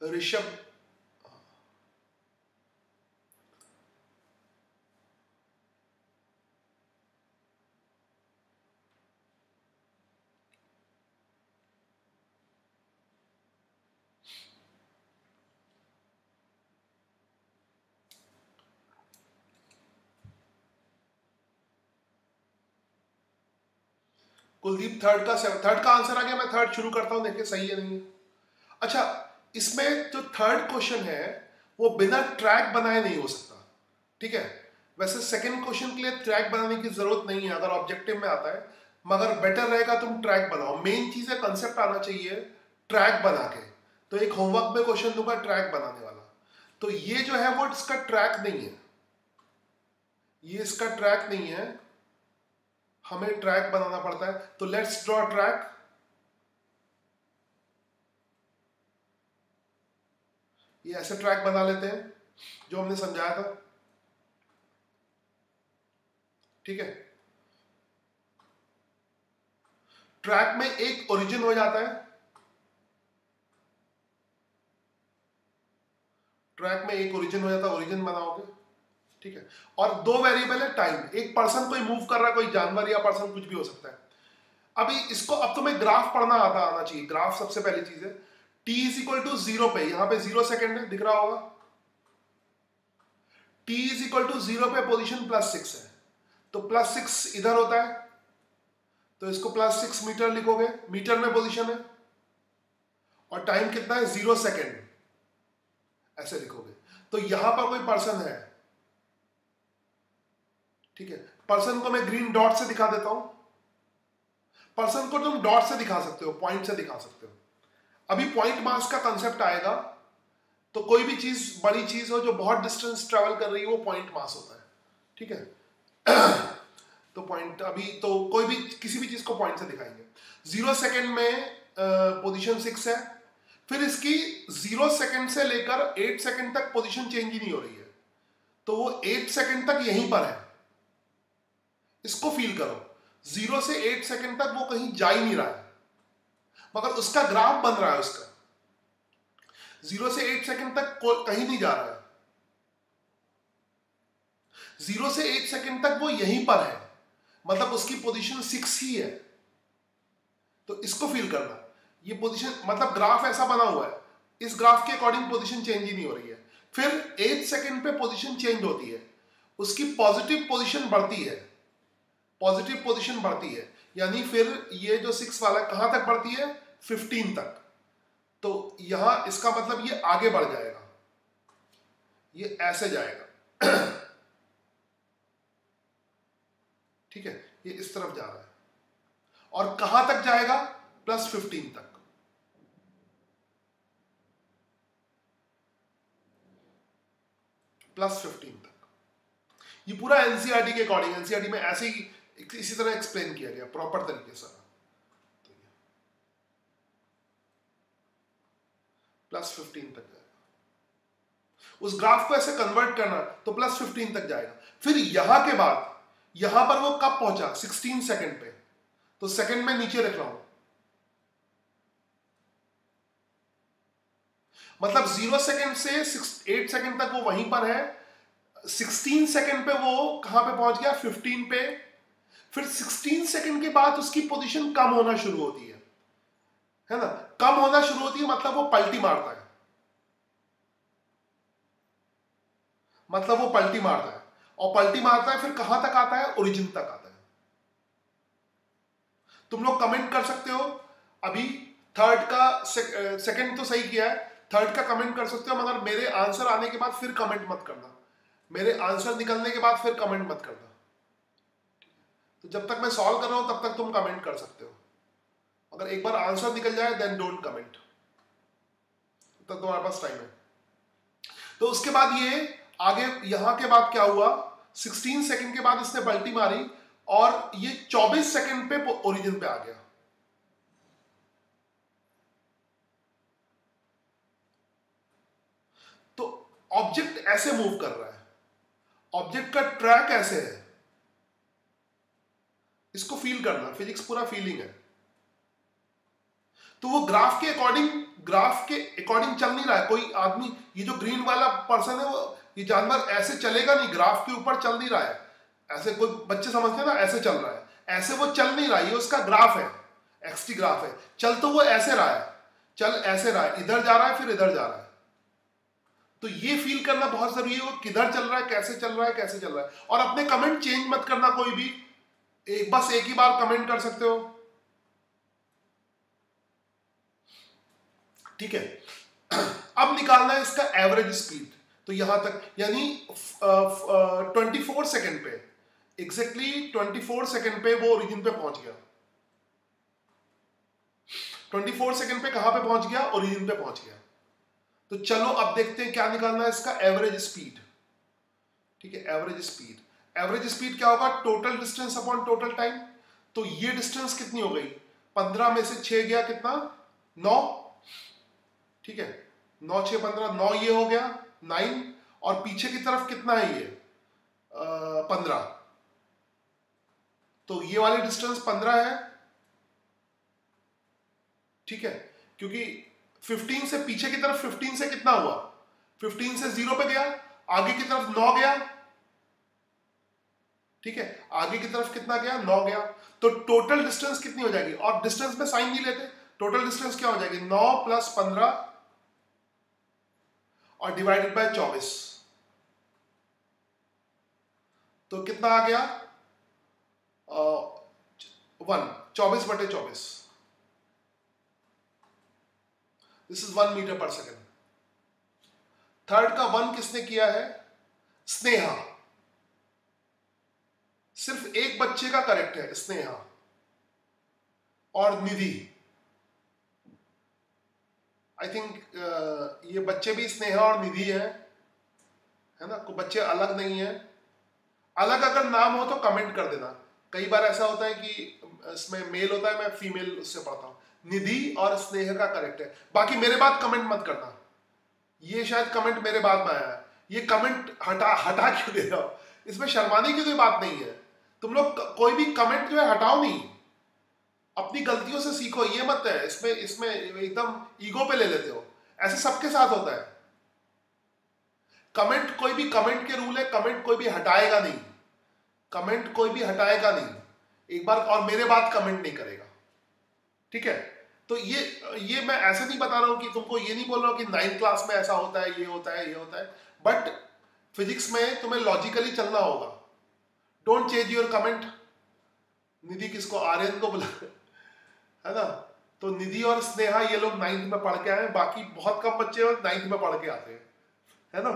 ऋषभ, कुलदीप थर्ड का आंसर आ गया। मैं थर्ड शुरू करता हूं, देखिए सही है नहीं है। अच्छा, इसमें जो थर्ड क्वेश्चन है वो बिना ट्रैक बनाए नहीं हो सकता, ठीक है। वैसे सेकंड क्वेश्चन के लिए ट्रैक बनाने की जरूरत नहीं है अगर ऑब्जेक्टिव में आता है, मगर बेटर रहेगा तुम ट्रैक बनाओ। मेन चीज है कंसेप्ट आना चाहिए ट्रैक बना के। तो एक होमवर्क में क्वेश्चन दूंगा ट्रैक बनाने वाला, तो ये जो है वो इसका ट्रैक नहीं है, ये इसका ट्रैक नहीं है, हमें ट्रैक बनाना पड़ता है। तो लेट्स ड्रॉ ट्रैक। ये ऐसे ट्रैक बना लेते हैं जो हमने समझाया था, ठीक है। ट्रैक में एक ओरिजिन हो जाता है, ट्रैक में एक ओरिजिन हो जाता है, ओरिजिन बनाओगे, ठीक है। और दो वेरिएबल है टाइम, एक पर्सन कोई मूव कर रहा है, कोई जानवर या पर्सन कुछ भी हो सकता है। अभी इसको, अब तुम्हें ग्राफ पढ़ना आना चाहिए। ग्राफ सबसे पहली चीज है। t इज इक्वल टू 0 पे, यहां पे 0 सेकेंड है, दिख रहा होगा। t इज इक्वल टू 0 पे पोजीशन +6 है, तो +6 इधर होता है, तो इसको +6 मीटर लिखोगे, मीटर में पोजीशन है, और टाइम कितना है 0 सेकेंड, ऐसे लिखोगे। तो यहां पर कोई पर्सन है, ठीक है। पर्सन को मैं ग्रीन डॉट से दिखा देता हूं। पर्सन को तुम डॉट से दिखा सकते हो, पॉइंट से दिखा सकते हो। अभी पॉइंट मास का कंसेप्ट आएगा, तो कोई भी चीज, बड़ी चीज हो जो बहुत डिस्टेंस ट्रेवल कर रही है, वो पॉइंट मास होता है, ठीक है। तो पॉइंट, अभी तो कोई भी किसी भी चीज को पॉइंट से दिखाएंगे। 0 सेकेंड में पोजीशन 6 है, फिर इसकी 0 सेकेंड से लेकर 8 सेकेंड तक पोजीशन चेंज ही नहीं हो रही है, तो वो 8 सेकेंड तक यहीं पर है। इसको फील करो, 0 से 8 सेकेंड तक वो कहीं जा ही नहीं रहा है, मगर उसका ग्राफ बन रहा है, उसका 0 से 8 सेकेंड तक कहीं नहीं जा रहा है, 0 से 8 सेकेंड तक वो यहीं पर है, मतलब उसकी पोजीशन 6 ही है। तो इसको फील करना, ये पोजीशन, मतलब ग्राफ ऐसा बना हुआ है, इस ग्राफ के अकॉर्डिंग पोजीशन चेंज ही नहीं हो रही है। फिर 8 सेकेंड पे पोजीशन चेंज होती है, उसकी पॉजिटिव पोजीशन बढ़ती है, पॉजिटिव पोजीशन बढ़ती है, यानी फिर ये जो 6 वाला कहां तक बढ़ती है, 15 तक। तो यहां इसका मतलब ये आगे बढ़ जाएगा, ये ऐसे जाएगा, ठीक है, ये इस तरफ जा रहा है, और कहां तक जाएगा, +15 तक। +15 तक। ये पूरा एनसीईआरटी के अकॉर्डिंग, एनसीईआरटी में ऐसे ही इसी तरह एक्सप्लेन किया गया, प्रॉपर तरीके से। तो +15 तक जाएगा, उस ग्राफ को ऐसे कन्वर्ट करना, तो +15 तक जाएगा। फिर यहां के बाद, यहां पर वो कब पहुंचा, 16 सेकेंड पे, तो सेकेंड में नीचे रख रहा हूं, मतलब 0 सेकेंड से 8 सेकेंड तक वो वहीं पर है, 16 सेकेंड पे वो कहां पे पहुंच गया, 15 पे। फिर 16 सेकेंड के बाद उसकी पोजीशन कम होना शुरू होती है ना, कम होना शुरू होती है, मतलब वो पलटी मारता है, मतलब वो पलटी मारता है, और पलटी मारता है, फिर कहां तक आता है, ओरिजिन तक आता है। तुम लोग कमेंट कर सकते हो, अभी थर्ड का सेकंड तो सही किया है, थर्ड का कमेंट कर सकते हो, मगर मेरे आंसर आने के बाद फिर कमेंट मत करना, मेरे आंसर निकलने के बाद फिर कमेंट मत करना। तो जब तक मैं सॉल्व कर रहा हूं तब तक तुम कमेंट कर सकते हो, अगर एक बार आंसर निकल जाए देन डोंट कमेंट, तब तुम्हारे पास टाइम है। तो उसके बाद ये आगे, यहां के बाद क्या हुआ, 16 सेकंड के बाद इसने पलटी मारी, और ये 24 सेकंड पे ओरिजिन पे आ गया। तो ऑब्जेक्ट ऐसे मूव कर रहा है, ऑब्जेक्ट का ट्रैक ऐसे है, इसको फील करना, फिजिक्स पूरा फीलिंग है। तो वो ग्राफ के अकॉर्डिंग ग्राफ के अकॉर्डिंग चल नहीं रहा है। कोई आदमी, ये जो ग्रीन वाला पर्सन है, वो ये जानवर ऐसे चलेगा नहीं, ग्राफ के ऊपर चल नहीं रहा है ऐसे। कोई बच्चे समझते हैं ना ऐसे चल रहा है, ऐसे वो चल नहीं रहा है, ये उसका ग्राफ है, एक्सटी ग्राफ है। चल तो वो ऐसे रहा है, चल ऐसे रहा है, इधर जा रहा है फिर इधर जा रहा है। तो ये फील करना बहुत जरूरी है, वो किधर चल रहा है, कैसे चल रहा है, कैसे चल रहा है। और अपने कमेंट चेंज मत करना कोई भी, बस एक ही बार कमेंट कर सकते हो, ठीक है। अब निकालना है इसका एवरेज स्पीड। तो यहां तक, यानी 24 सेकंड पे, एग्जैक्टली 24 सेकंड पे वो ओरिजिन पे पहुंच गया। 24 सेकंड पे कहां पे पहुंच गया? ओरिजिन पे पहुंच गया। तो चलो अब देखते हैं क्या निकालना है इसका एवरेज स्पीड, ठीक है। एवरेज स्पीड, एवरेज स्पीड क्या होगा? Total distance upon total time. तो ये डिस्टेंस कितनी हो गई? 15 में से 6 गया कितना? 9, ठीक है। 9 6 15, 9 ये हो गया 9, और पीछे की तरफ कितना है ये 15। तो ये वाली डिस्टेंस 15 है, ठीक है। क्योंकि 15 से पीछे की तरफ 15 से कितना हुआ? 15 से 0 पे गया, आगे की तरफ 9 गया, ठीक है। आगे की तरफ कितना गया? 9 गया। तो टोटल डिस्टेंस कितनी हो जाएगी? और डिस्टेंस में साइन नहीं लेते, टोटल डिस्टेंस क्या हो जाएगी? 9 + 15 और डिवाइडेड बाय 24। तो कितना आ गया? 1, 24/24। दिस इज 1 मीटर पर सेकेंड। थर्ड का 1 किसने किया है? स्नेहा। सिर्फ एक बच्चे का करेक्ट है, स्नेहा और निधि। आई थिंक ये बच्चे भी स्नेहा और निधि है ना? कोई बच्चे अलग नहीं है। अलग अगर नाम हो तो कमेंट कर देना। कई बार ऐसा होता है कि इसमें मेल होता है, मैं फीमेल उससे पढ़ता हूं। निधि और स्नेहा का करेक्ट है। बाकी मेरे बाद कमेंट मत करना, ये शायद कमेंट मेरे बाद में आया है। ये कमेंट हटा क्यों दे रहे हो? इसमें शर्माने की कोई बात नहीं है। तुम लोग कोई भी कमेंट जो है हटाओ नहीं, अपनी गलतियों से सीखो। ये मत है इसमें एकदम ईगो पे ले लेते हो, ऐसे सबके साथ होता है। कमेंट, कोई भी कमेंट के रूल है, कमेंट कोई भी हटाएगा नहीं, कमेंट कोई भी हटाएगा नहीं एक बार, और मेरे बाद कमेंट नहीं करेगा, ठीक है। तो ये मैं ऐसे नहीं बता रहा हूं कि तुमको, ये नहीं बोल रहा हूं कि 9th क्लास में ऐसा होता है, ये होता है, ये होता है, बट फिजिक्स में तुम्हें लॉजिकली चलना होगा। Don't change your comment. Nidhi किसको? आर्यन को बुला, है ना? तो निधि और स्नेहा ये लोग 9th में पढ़ के आए, बाकी बहुत कम बच्चे 9th में पढ़ के आते हैं, है ना?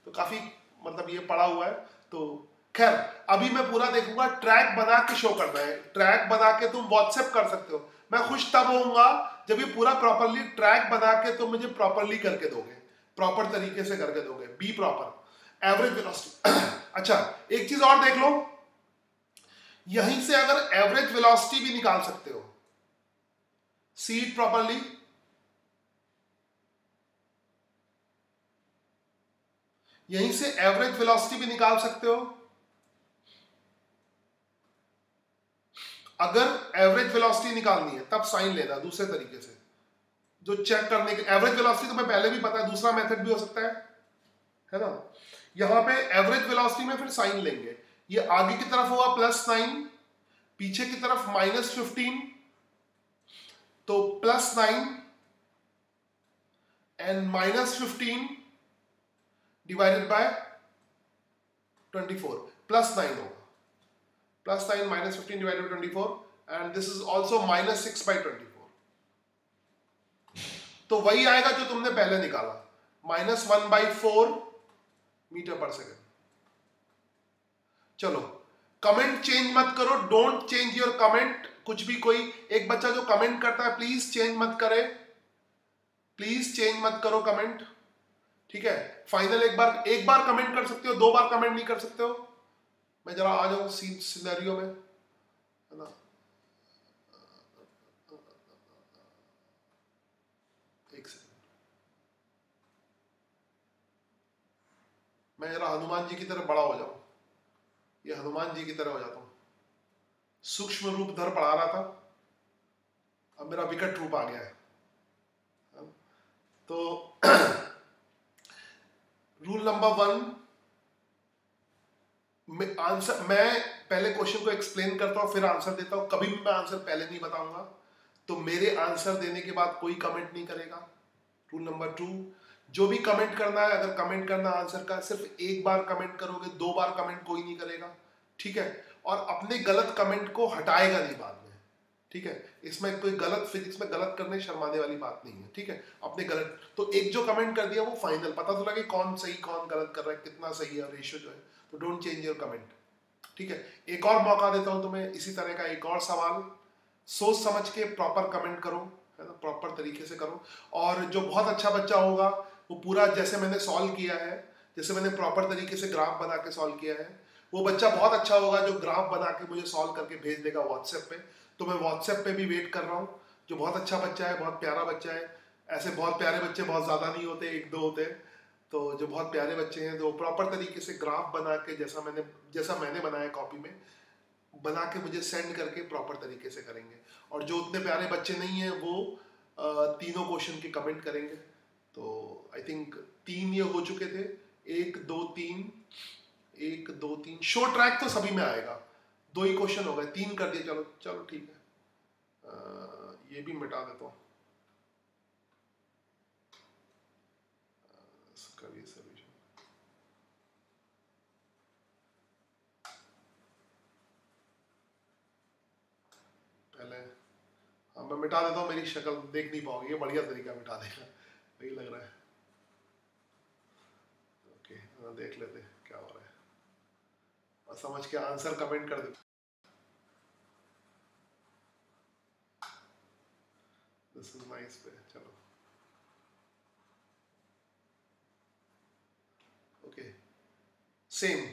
तो काफी मतलब ये पढ़ा हुआ है। तो खैर अभी मैं पूरा देखूंगा, ट्रैक बना के शो करना है। ट्रैक बना के तुम व्हाट्सएप कर सकते हो। मैं खुश तब होऊंगा जब ये पूरा प्रॉपरली ट्रैक बना के तुम मुझे प्रॉपरली करके दोगे, प्रॉपर तरीके से करके दोगे। B proper. Average velocity. अच्छा एक चीज और देख लो, यहीं से अगर एवरेज वेलोसिटी भी निकाल सकते हो, सी इट प्रॉपरली। यहीं से एवरेज वेलोसिटी भी निकाल सकते हो। अगर एवरेज वेलोसिटी निकालनी है तब साइन लेना दूसरे तरीके से, जो चेक करने के। एवरेज वेलोसिटी तो मैं पहले भी पता है, दूसरा मेथड भी हो सकता है ना? यहां पे एवरेज वेलोसिटी में फिर साइन लेंगे। ये आगे की तरफ हुआ +9, पीछे की तरफ -15, तो +9 एंड -15 डिवाइडेड बाय 24, +9 होगा। +9 -15 divided by 24, and this is also -6/24। तो वही आएगा जो तुमने पहले निकाला, -1/4 मीटर पर सेकेंड। चलो कमेंट चेंज मत करो, डोंट चेंज योर कमेंट। कुछ भी, कोई एक बच्चा जो कमेंट करता है प्लीज चेंज मत करे, प्लीज चेंज मत करो कमेंट, ठीक है। फाइनल एक बार कमेंट कर सकते हो, 2 बार कमेंट नहीं कर सकते हो। मैं जरा आ जाऊं सिनेरियो में, है ना? एक सेकंड, मैं जरा हनुमान जी की तरह बड़ा हो जाऊं, ये हनुमान जी की तरह हो जाता हूं। सूक्ष्म रूप धर पढ़ा रहा था, अब मेरा विकट रूप आ गया है। रूल नंबर 1, आंसर मैं पहले क्वेश्चन को एक्सप्लेन करता हूं फिर आंसर देता हूं, कभी भी मैं आंसर पहले नहीं बताऊंगा, तो मेरे आंसर देने के बाद कोई कमेंट नहीं करेगा। रूल नंबर 2, जो भी कमेंट करना है, अगर कमेंट करना आंसर का, सिर्फ एक बार कमेंट करोगे, 2 बार कमेंट कोई नहीं करेगा, ठीक है। और अपने गलत कमेंट को हटाएगा नहीं बाद में, ठीक है। इसमें कोई गलत, फिजिक्स में गलत करने शर्माने वाली बात नहीं है, ठीक है। अपने गलत, तो एक जो कमेंट कर दिया वो फाइनल, पता चला कि कौन सही कौन गलत कर रहा है, कितना सही है रेशियो जो है, तो डोंट चेंज योर कमेंट, ठीक है। एक और मौका देता हूं तुम्हें इसी तरह का एक और सवाल, सोच समझ के प्रॉपर कमेंट करो, है ना, प्रॉपर तरीके से करो। और जो बहुत अच्छा बच्चा होगा वो पूरा जैसे मैंने सॉल्व किया है, जैसे मैंने प्रॉपर तरीके से ग्राफ बना के सॉल्व किया है, वो बच्चा बहुत अच्छा होगा जो ग्राफ बना के मुझे सॉल्व करके भेज देगा व्हाट्सएप पे। तो मैं व्हाट्सएप पे भी वेट कर रहा हूँ। जो बहुत अच्छा बच्चा है, बहुत प्यारा बच्चा है, ऐसे बहुत प्यारे बच्चे बहुत ज़्यादा नहीं होते, 1-2 होते हैं, तो जो बहुत प्यारे बच्चे हैं जो प्रॉपर तरीके से ग्राफ बना के जैसा मैंने बनाया कॉपी में बना के मुझे सेंड करके प्रॉपर तरीके से करेंगे। और जो उतने प्यारे बच्चे नहीं हैं वो तीनों क्वेश्चन के कमेंट करेंगे। तो आई थिंक 3 ये हो चुके थे, 1 2 3, 1 2 3, शो ट्रैक तो सभी में आएगा, 2 ही क्वेश्चन हो गए, 3 कर दिए, चलो चलो ठीक है। ये भी मिटा देता हूँ, इसका भी सॉल्यूशन। पहले हाँ मैं मिटा देता हूँ, मेरी शक्ल देख नहीं पाओगे, ये बढ़िया तरीका मिटा देगा, वही लग रहा है। ओके देख लेते क्या हो रहा है और समझ के आंसर कमेंट कर दे। दिस इज नाइस पे, चलो ओके सेम।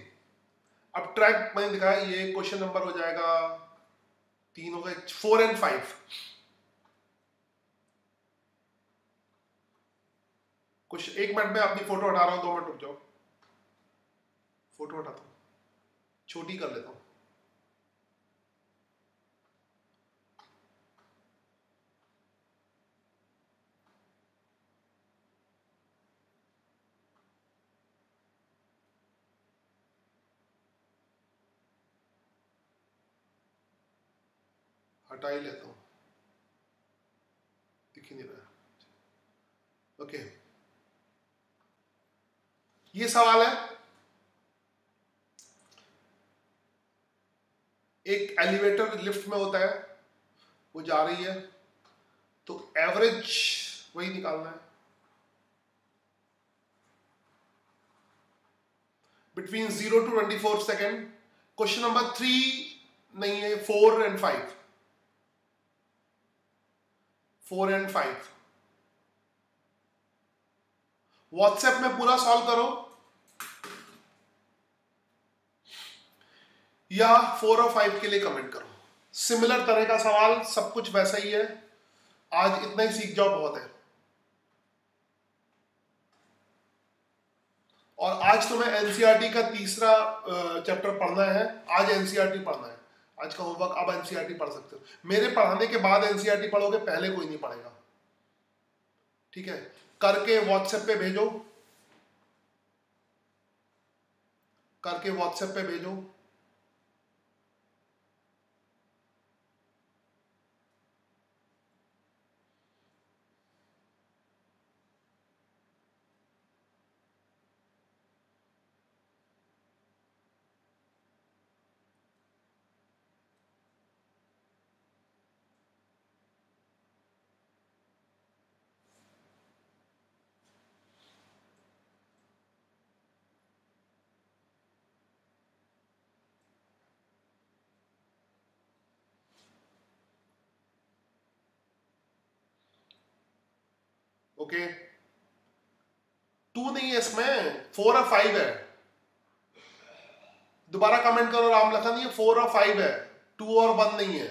अब ट्रैक मैंने दिखाया, ये क्वेश्चन नंबर हो जाएगा 3 हो गए, 4 और 5। कुछ 1 मिनट में अपनी फोटो हटा रहा हूँ, 2 मिनट रुक जाओ, फोटो हटाता हूँ, छोटी कर लेता हूँ। हटा ही लेता हूँ, दिख ही नहीं रहा। ओके ये सवाल है, एक एलिवेटर लिफ्ट में होता है, वो जा रही है, तो एवरेज वही निकालना है, between 0 to 24 second. Question number 3 नहीं है, 4 और 5, 4 और 5 व्हाट्सएप में पूरा सॉल्व करो, या 4 और 5 के लिए कमेंट करो। सिमिलर तरह का सवाल, सब कुछ वैसा ही है, आज इतना ही सीख जाओ बहुत है। और आज तुम्हें एनसीईआरटी का तीसरा चैप्टर पढ़ना है, आज एनसीईआरटी पढ़ना है, आज का होमवर्क अब एनसीईआरटी पढ़ सकते हो। मेरे पढ़ाने के बाद एनसीईआरटी पढ़ोगे, पहले कोई नहीं पढ़ेगा, ठीक है। करके व्हाट्सएप पे भेजो, करके व्हाट्सएप पे भेजो। ओके 2 नहीं है इसमें, 4 और 5 है। दोबारा कमेंट करो राम लखन, ये 4 और 5 है, 2 और 1 नहीं है।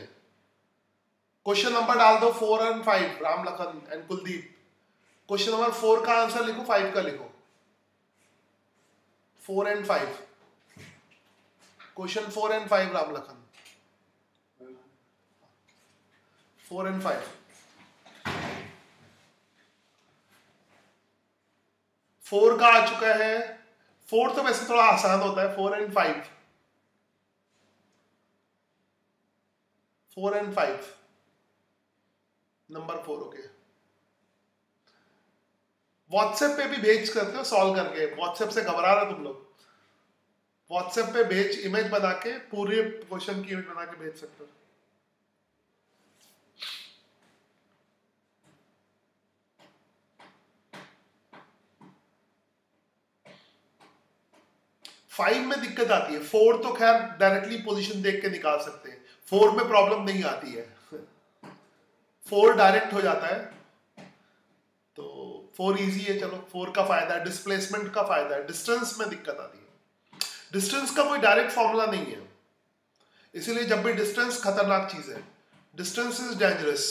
क्वेश्चन नंबर डाल दो 4 और 5, Ram Lakhan and Kuldeep. Question number 4 का आंसर लिखो, 5 का लिखो, 4 और 5, क्वेश्चन 4 और 5 राम लखन, 4 और 5। 4 का आ चुका है 4 तो वैसे थोड़ा आसान होता है, 4 and 5, 4 and 5, number 4। Okay, WhatsApp पे भी भेज सकते हो सॉल्व करके, व्हाट्सएप से घबरा रहे तुम लोग, व्हाट्सएप पे भेज, इमेज बना के, पूरे क्वेश्चन की इमेज बना के भेज सकते हो। फाइव में दिक्कत आती है, 4 तो खैर डायरेक्टली पोजीशन देख के निकाल सकते हैं, 4 में प्रॉब्लम नहीं आती है, 4 डायरेक्ट हो जाता है, तो 4 इजी है। चलो 4 का फायदा है, डिस्प्लेसमेंट का फायदा है, डिस्टेंस में दिक्कत आती है, डिस्टेंस का कोई डायरेक्ट फॉर्मूला नहीं है, इसीलिए जब भी डिस्टेंस खतरनाक चीज है, डिस्टेंस इज डेंजरस,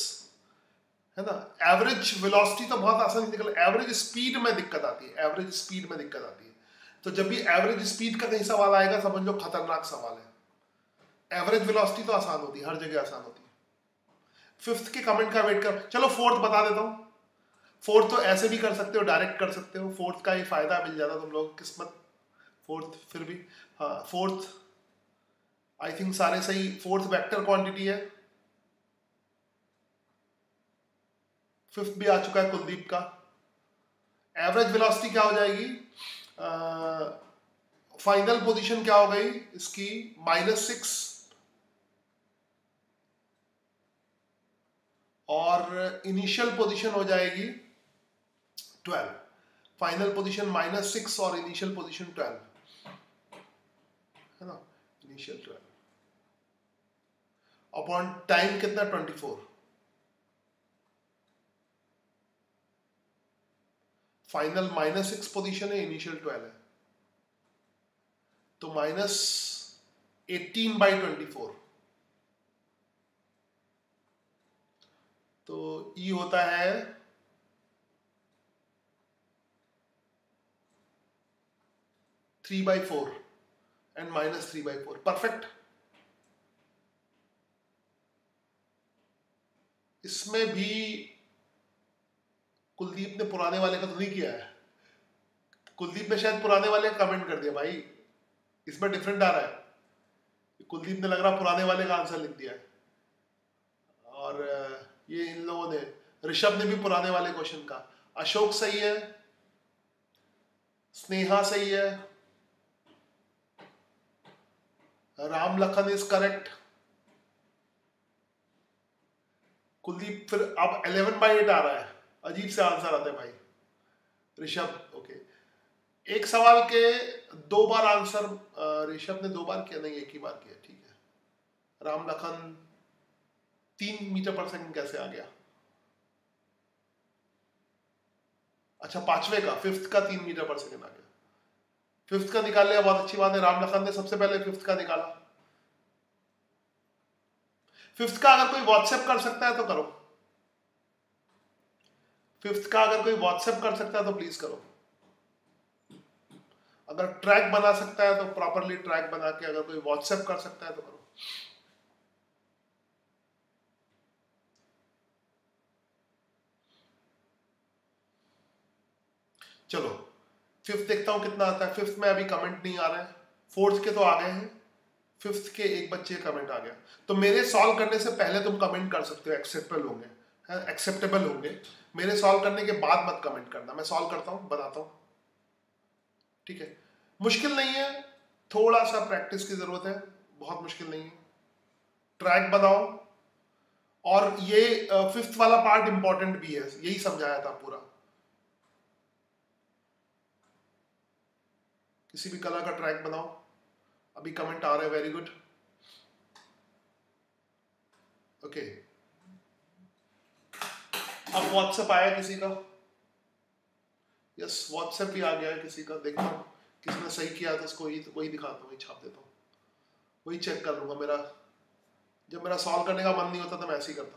है ना। एवरेज वेलोसिटी तो बहुत आसानी निकल, एवरेज स्पीड में दिक्कत आती है, एवरेज स्पीड में दिक्कत आती है, तो जब भी एवरेज स्पीड का कहीं सवाल आएगा समझ लो खतरनाक सवाल है। एवरेज वेलोसिटी तो आसान होती है, हर जगह आसान होती है। फिफ्थ के कमेंट का वेट कर, चलो फोर्थ बता देता हूँ। फोर्थ तो ऐसे भी कर सकते हो, डायरेक्ट कर सकते हो, फोर्थ का ये फायदा मिल जाता तुम लोग, किस्मत। फोर्थ फिर भी, हाँ फोर्थ आई थिंक सारे सही। फोर्थ वेक्टर क्वांटिटी है, फिफ्थ भी आ चुका है कुलदीप का। एवरेज वेलोसिटी क्या हो जाएगी, फाइनल पोजीशन क्या हो गई इसकी, -6, और इनिशियल पोजीशन हो जाएगी 12। फाइनल पोजीशन -6 और इनिशियल पोजीशन 12, है ना। इनिशियल 12 अपॉन टाइम कितना, 24। फाइनल -6 पोजीशन है, इनिशियल 12 है, तो -18/24, तो ई होता है 3/4 एंड -3/4, परफेक्ट। इसमें भी कुलदीप ने पुराने वाले का तो नहीं किया है, कुलदीप ने शायद पुराने वाले का कमेंट कर दिया भाई, इसमें डिफरेंट आ रहा है। कुलदीप ने लग रहा पुराने वाले का आंसर लिख दिया है, और ये इन लोगों ने, ऋषभ ने भी पुराने वाले क्वेश्चन का। अशोक सही है, स्नेहा सही है, राम लखन इज करेक्ट। कुलदीप फिर अब 11/8 आ रहा है, अजीब से आंसर आते हैं भाई। ऋषभ ओके, एक सवाल के 2 बार आंसर, ऋषभ ने 2 बार किया, नहीं एक ही बार किया, ठीक है। राम लखन 3 मीटर पर सेकंड कैसे आ गया, अच्छा पांचवे का, फिफ्थ का 3 मीटर पर सेकंड आ गया, फिफ्थ का निकाल लिया, बहुत अच्छी बात है। राम लखन ने सबसे पहले फिफ्थ का निकाला। फिफ्थ का अगर कोई व्हाट्सएप कर सकता है तो करो, फिफ्थ का अगर कोई व्हाट्सएप कर सकता है तो प्लीज करो। अगर ट्रैक बना सकता है तो प्रॉपरली ट्रैक बना के, अगर कोई व्हाट्सएप कर सकता है तो करो। चलो फिफ्थ देखता हूं कितना आता है। फिफ्थ में अभी कमेंट नहीं आ रहा है, फोर्थ के तो आ गए हैं, फिफ्थ के एक बच्चे कमेंट आ गया, तो मेरे सॉल्व करने से पहले तुम कमेंट कर सकते हो, एक्सेप्टेबल होंगे, एक्सेप्टेबल होंगे। मेरे सॉल्व करने के बाद मत कमेंट करना, मैं सॉल्व करता हूं बताता हूं, ठीक है। मुश्किल नहीं है, थोड़ा सा प्रैक्टिस की जरूरत है, बहुत मुश्किल नहीं है। ट्रैक बनाओ, और ये फिफ्थ वाला पार्ट इंपॉर्टेंट भी है, यही समझाया था पूरा। किसी भी कलर का ट्रैक बनाओ। अभी कमेंट आ रहा है, वेरी गुड, ओके। अब व्हाट्सएप आया किसी का, यस व्हाट्सएप भी आ गया है किसी का, देखता हूँ किसी ने सही किया तो उसको वही दिखाता हूँ, वही छाप देता हूँ, वही चेक कर लूंगा। मेरा जब मेरा सॉल्व करने का मन नहीं होता तो मैं ऐसे ही करता हूँ।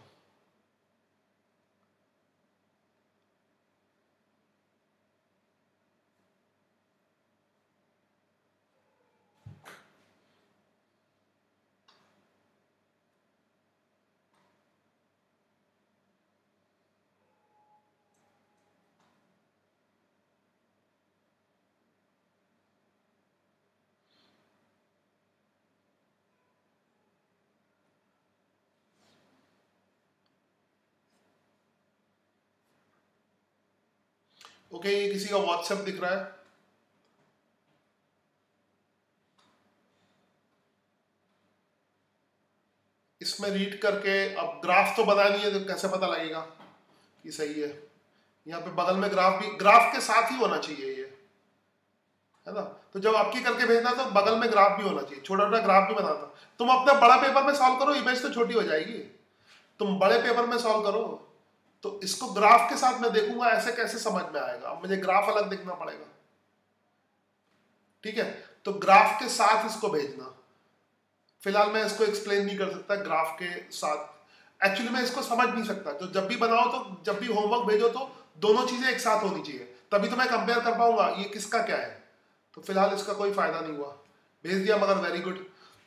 ओके, ये किसी का व्हाट्सएप दिख रहा है। इसमें रीड करके, अब ग्राफ तो बना नहीं है तो कैसे पता लगेगा कि सही है। यहाँ पे बगल में ग्राफ भी, ग्राफ के साथ ही होना चाहिए ये, है ना। तो जब आपकी करके भेजना तो बगल में ग्राफ भी होना चाहिए, छोटा छोटा ग्राफ भी बनाता। तुम अपने बड़ा पेपर में सॉल्व करो, इमेज तो छोटी हो जाएगी। तुम बड़े पेपर में सॉल्व करो तो इसको ग्राफ के साथ मैं देखूंगा, ऐसे कैसे समझ में आएगा। अब मुझे ग्राफ अलग देखना पड़ेगा, ठीक है। तो ग्राफ के साथ इसको भेजना। फिलहाल मैं इसको एक्सप्लेन नहीं कर सकता ग्राफ के साथ, एक्चुअली मैं इसको समझ नहीं सकता। तो जब भी बनाओ, तो जब भी होमवर्क भेजो तो दोनों चीजें एक साथ होनी चाहिए, तभी तो मैं कंपेयर कर पाऊंगा ये किसका क्या है। तो फिलहाल इसका कोई फायदा नहीं हुआ, भेज दिया मगर वेरी गुड।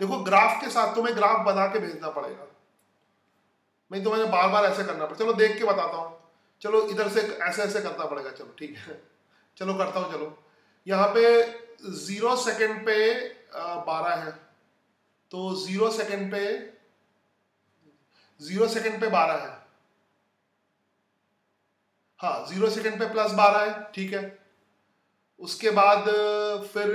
देखो ग्राफ के साथ तुम्हें ग्राफ बना के भेजना पड़ेगा, नहीं तो मैंने बार बार ऐसे करना पड़ेगा। चलो देख के बताता हूँ, चलो इधर से ऐसे ऐसे करना पड़ेगा, चलो ठीक है, चलो करता हूँ। चलो यहाँ पे 0 सेकेंड पे 12 है, तो 0 सेकेंड पे 12 है। हाँ 0 सेकेंड पे प्लस 12 है, ठीक है। उसके बाद फिर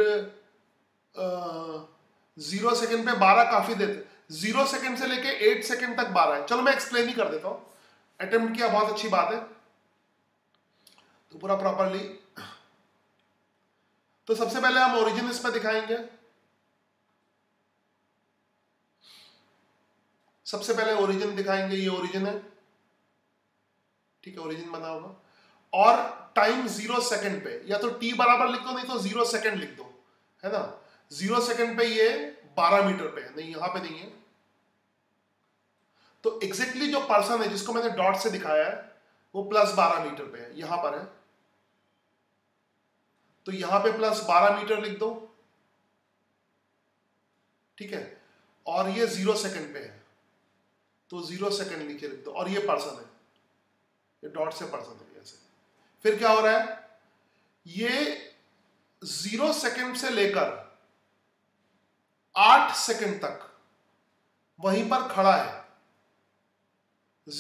0 सेकेंड पे 12 काफी देते, 0 सेकेंड से लेके 8 सेकेंड तक 12 है। चलो मैं एक्सप्लेन ही कर देता हूं, अटेम्प्ट किया बहुत अच्छी बात है। तो पूरा प्रॉपरली, तो सबसे पहले हम ओरिजिन इसमें दिखाएंगे। सबसे पहले ओरिजिन दिखाएंगे, ये ओरिजिन है, ठीक है, ओरिजिन बना होगा। और टाइम 0 सेकेंड पे, या तो t बराबर लिख दो, नहीं तो 0 सेकेंड लिख दो, है ना। 0 सेकेंड पे ये 12 मीटर पे है, नहीं यहां पे नहीं है। तो एग्जैक्टली जो पर्सन है जिसको मैंने डॉट से दिखाया है वो प्लस 12 मीटर पे है, यहां पर है। तो यहां पे प्लस 12 मीटर लिख दो, ठीक है। और ये 0 सेकेंड पे है, तो 0 सेकेंड नीचे लिख दो। और ये पर्सन है, ये डॉट से पर्सन है ऐसे। फिर क्या हो रहा है, ये 0 सेकेंड से लेकर 8 सेकेंड तक वहीं पर खड़ा है।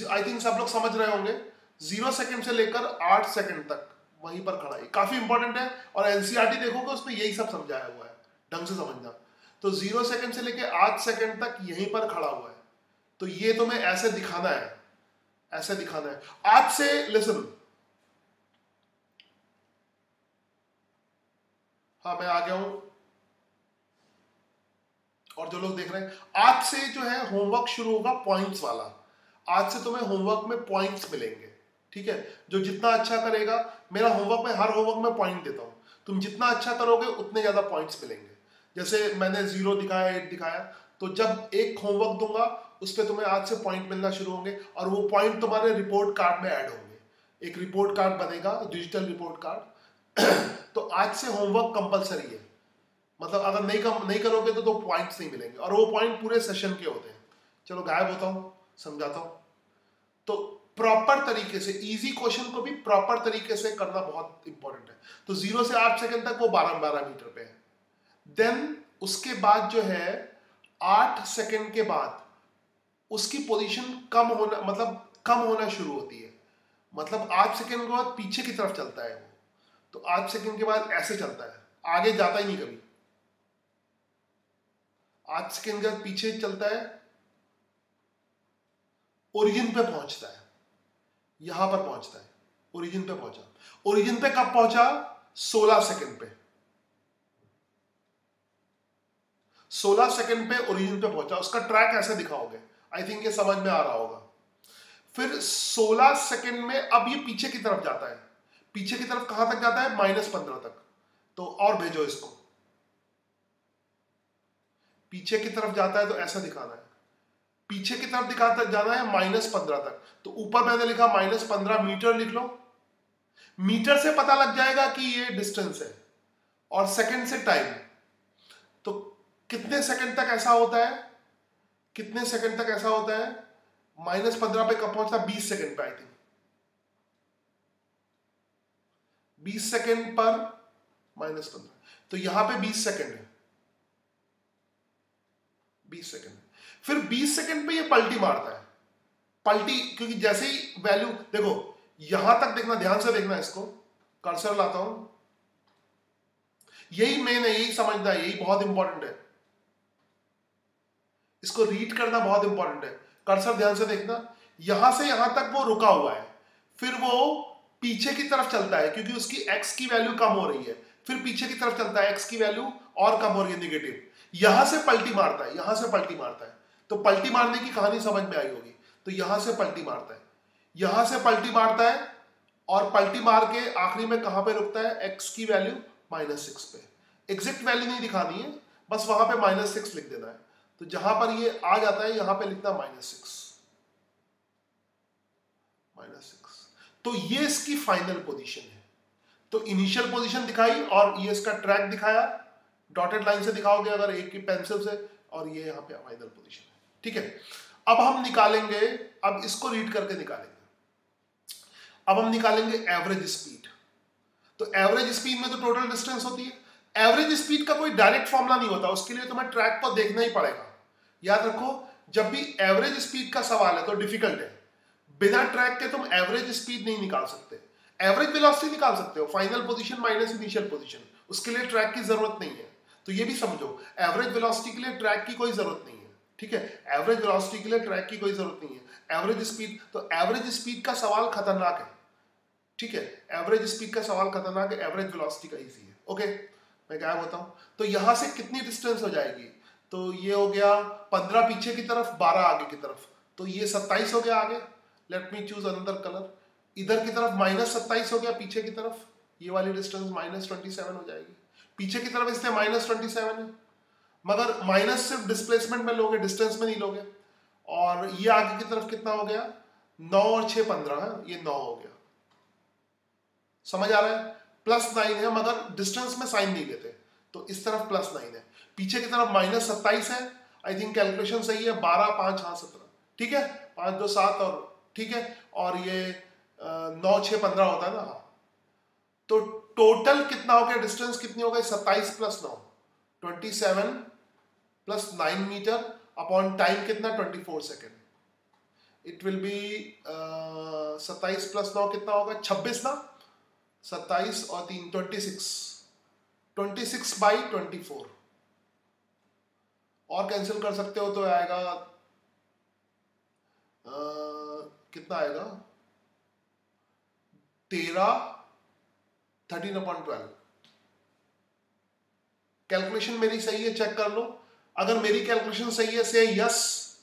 आई थिंक सब लोग समझ रहे होंगे, 0 सेकेंड से लेकर 8 सेकेंड तक वहीं पर खड़ा है। काफी इंपॉर्टेंट है, और एनसीईआरटी देखोगे उसमें यही सब समझाया हुआ है, ढंग से समझना। तो 0 सेकेंड से लेकर 8 सेकेंड तक यहीं पर खड़ा हुआ है। तो ये तुम्हें ऐसे दिखाना है, ऐसे दिखाना है। आज से लिसन, हाँ मैं आ गया हूं, और जो लोग देख रहे हैं, आज से जो है होमवर्क शुरू होगा पॉइंट्स वाला। आज से तुम्हें होमवर्क में पॉइंट्स मिलेंगे, ठीक है। जो जितना अच्छा करेगा, मेरा होमवर्क में हर होमवर्क में पॉइंट देता हूं, तुम जितना अच्छा करोगे उतने ज्यादा पॉइंट्स मिलेंगे। जैसे मैंने 0 दिखाया, 8 दिखाया, तो जब एक होमवर्क दूंगा उस पर तुम्हें आज से पॉइंट मिलना शुरू होंगे, और वो पॉइंट तुम्हारे रिपोर्ट कार्ड में ऐड होंगे। एक रिपोर्ट कार्ड बनेगा, डिजिटल रिपोर्ट कार्ड। तो आज से होमवर्क कंपलसरी है, मतलब अगर नहीं करोगे तो पॉइंट्स नहीं मिलेंगे, और वो पॉइंट पूरे सेशन के होते हैं। चलो गायब होता हूं, समझाता हूं। तो प्रॉपर तरीके से, इजी क्वेश्चन को भी प्रॉपर तरीके से करना बहुत इंपॉर्टेंट है। तो 0 से 8 सेकंड तक वो 12 मीटर पे है। देन उसके बाद जो है 8 सेकंड के बाद उसकी पोजीशन कम होना, मतलब कम होना शुरू होती है। मतलब 8 सेकंड के बाद पीछे की तरफ चलता है वो। तो 8 सेकंड के बाद ऐसे चलता है, आगे जाता ही नहीं कभी। 8 सेकंड के बाद पीछे चलता है, ओरिजिन पे पहुंचता है, यहां पर पहुंचता है, ओरिजिन पे पहुंचा। ओरिजिन पे कब पहुंचा, 16 सेकंड पे। 16 सेकंड पे ओरिजिन पे पहुंचा, उसका ट्रैक ऐसे दिखाओगे, आई थिंक ये समझ में आ रहा होगा। फिर 16 सेकंड में अब ये पीछे की तरफ जाता है। पीछे की तरफ कहां तक जाता है, -15 तक। तो और भेजो इसको, पीछे की तरफ जाता है तो ऐसा दिखाना है, पीछे की तरफ दिखाता जाना है -15 तक। तो ऊपर मैंने लिखा -15 मीटर, लिख लो। मीटर से पता लग जाएगा कि ये डिस्टेंस है, और सेकंड से टाइम। तो कितने सेकंड तक ऐसा होता है, कितने सेकंड तक ऐसा होता है, -15 पे कब पहुंचता, 20 सेकंड पे आई थिंक। 20 सेकंड पर -15, तो यहां पे 20 सेकंड है, 20 सेकंड। फिर 20 सेकंड पे ये पलटी मारता है, पलटी, क्योंकि जैसे ही वैल्यू देखो, यहां तक देखना, ध्यान से देखना इसको, कर्सर लाता हूं, यही मेन है, यही समझना है, यही बहुत इंपॉर्टेंट है, इसको रीड करना बहुत इंपॉर्टेंट है। कर्सर ध्यान से देखना, यहां से यहां तक वो रुका हुआ है, फिर वो पीछे की तरफ चलता है क्योंकि उसकी x की वैल्यू कम हो रही है, फिर पीछे की तरफ चलता है, x की वैल्यू और कम हो रही है, नेगेटिव, यहां से पलटी मारता है, यहां से पलटी मारता है। तो पलटी मारने की कहानी समझ में आई होगी। तो यहां से पलटी मारता है, यहां से पलटी मारता है, और पलटी मार के आखिरी में कहां पे रुकता है, x की वैल्यू -6 पे। एग्जैक्ट वैल्यू नहीं दिखानी है, बस वहां पे -6 लिख देना है। तो जहां पर ये आ जाता है यहां पे लिखना -6। तो ये इसकी फाइनल पोजीशन है। तो इनिशियल पोजीशन दिखाई और ये इसका ट्रैक दिखाया, डॉटेड लाइन से दिखाओगे अगर एक की पेंसिल से, और ये यहाँ पे फाइनल पोजीशन है। ठीक है, अब हम निकालेंगे, अब इसको रीड करके निकालेंगे, अब हम निकालेंगे एवरेज स्पीड। तो एवरेज स्पीड में तो टोटल डिस्टेंस होती है, एवरेज स्पीड का कोई डायरेक्ट फॉर्मूला नहीं होता, उसके लिए तुम्हें ट्रैक को देखना ही पड़ेगा। याद रखो, जब भी एवरेज स्पीड का सवाल है तो डिफिकल्ट है, बिना ट्रैक के तुम एवरेज स्पीड नहीं निकाल सकते। एवरेज वेलोसिटी निकाल सकते हो, final position minus initial position, उसके लिए ट्रैक की जरूरत नहीं है। तो ये भी समझो, एवरेज वेलोसिटी के लिए ट्रैक की कोई जरूरत नहीं है। ठीक है, एवरेज वेलोसिटी के लिए ट्रैक की कोई जरूरत नहीं है। एवरेज स्पीड, तो एवरेज स्पीड का सवाल खतरनाक है। ठीक है, एवरेज स्पीड का सवाल खतरनाक है, एवरेज वेलोसिटी का इजी है। ओके, मैं क्या बताऊं, तो यहां से कितनी डिस्टेंस हो जाएगी, तो ये हो गया 15 पीछे की तरफ, 12 आगे की तरफ, तो ये 27 हो गया आगे। Let me choose another colour. इधर की तरफ -27 हो गया पीछे की तरफ, ये वाली डिस्टेंस -27 हो जाएगी। पीछे की तरफ इसलिए -27 है, मगर माइनस सिर्फ डिस्प्लेसमेंट में लोगे, डिस्टेंस में नहीं लोगे। और ये आगे की तरफ कितना हो गया, 9 और 6 15 है, ये 9 हो गया। समझ आ रहा है, +9 है मगर डिस्टेंस में साइन नहीं लेते, तो इस तरफ +9 है, पीछे की तरफ -27 है। आई थिंक कैलकुलेशन सही है, 12 5 हाँ 17, ठीक है, 5 2 7 और ठीक है, और ये 9 6 15 होता है ना। हाँ, तो टोटल कितना हो गया, डिस्टेंस कितनी हो गई, 27 + 9 27 + 9 मीटर अपॉन टाइम कितना, 24 सेकेंड। इट विल बी 27 + 9 कितना होगा, 26 ना, 27 और 3 26, 26/24, और कैंसिल कर सकते हो तो आएगा कितना आएगा, 13/12। कैलकुलेशन मेरी सही है, चेक कर लो। अगर मेरी कैलकुलेशन सही है से यस,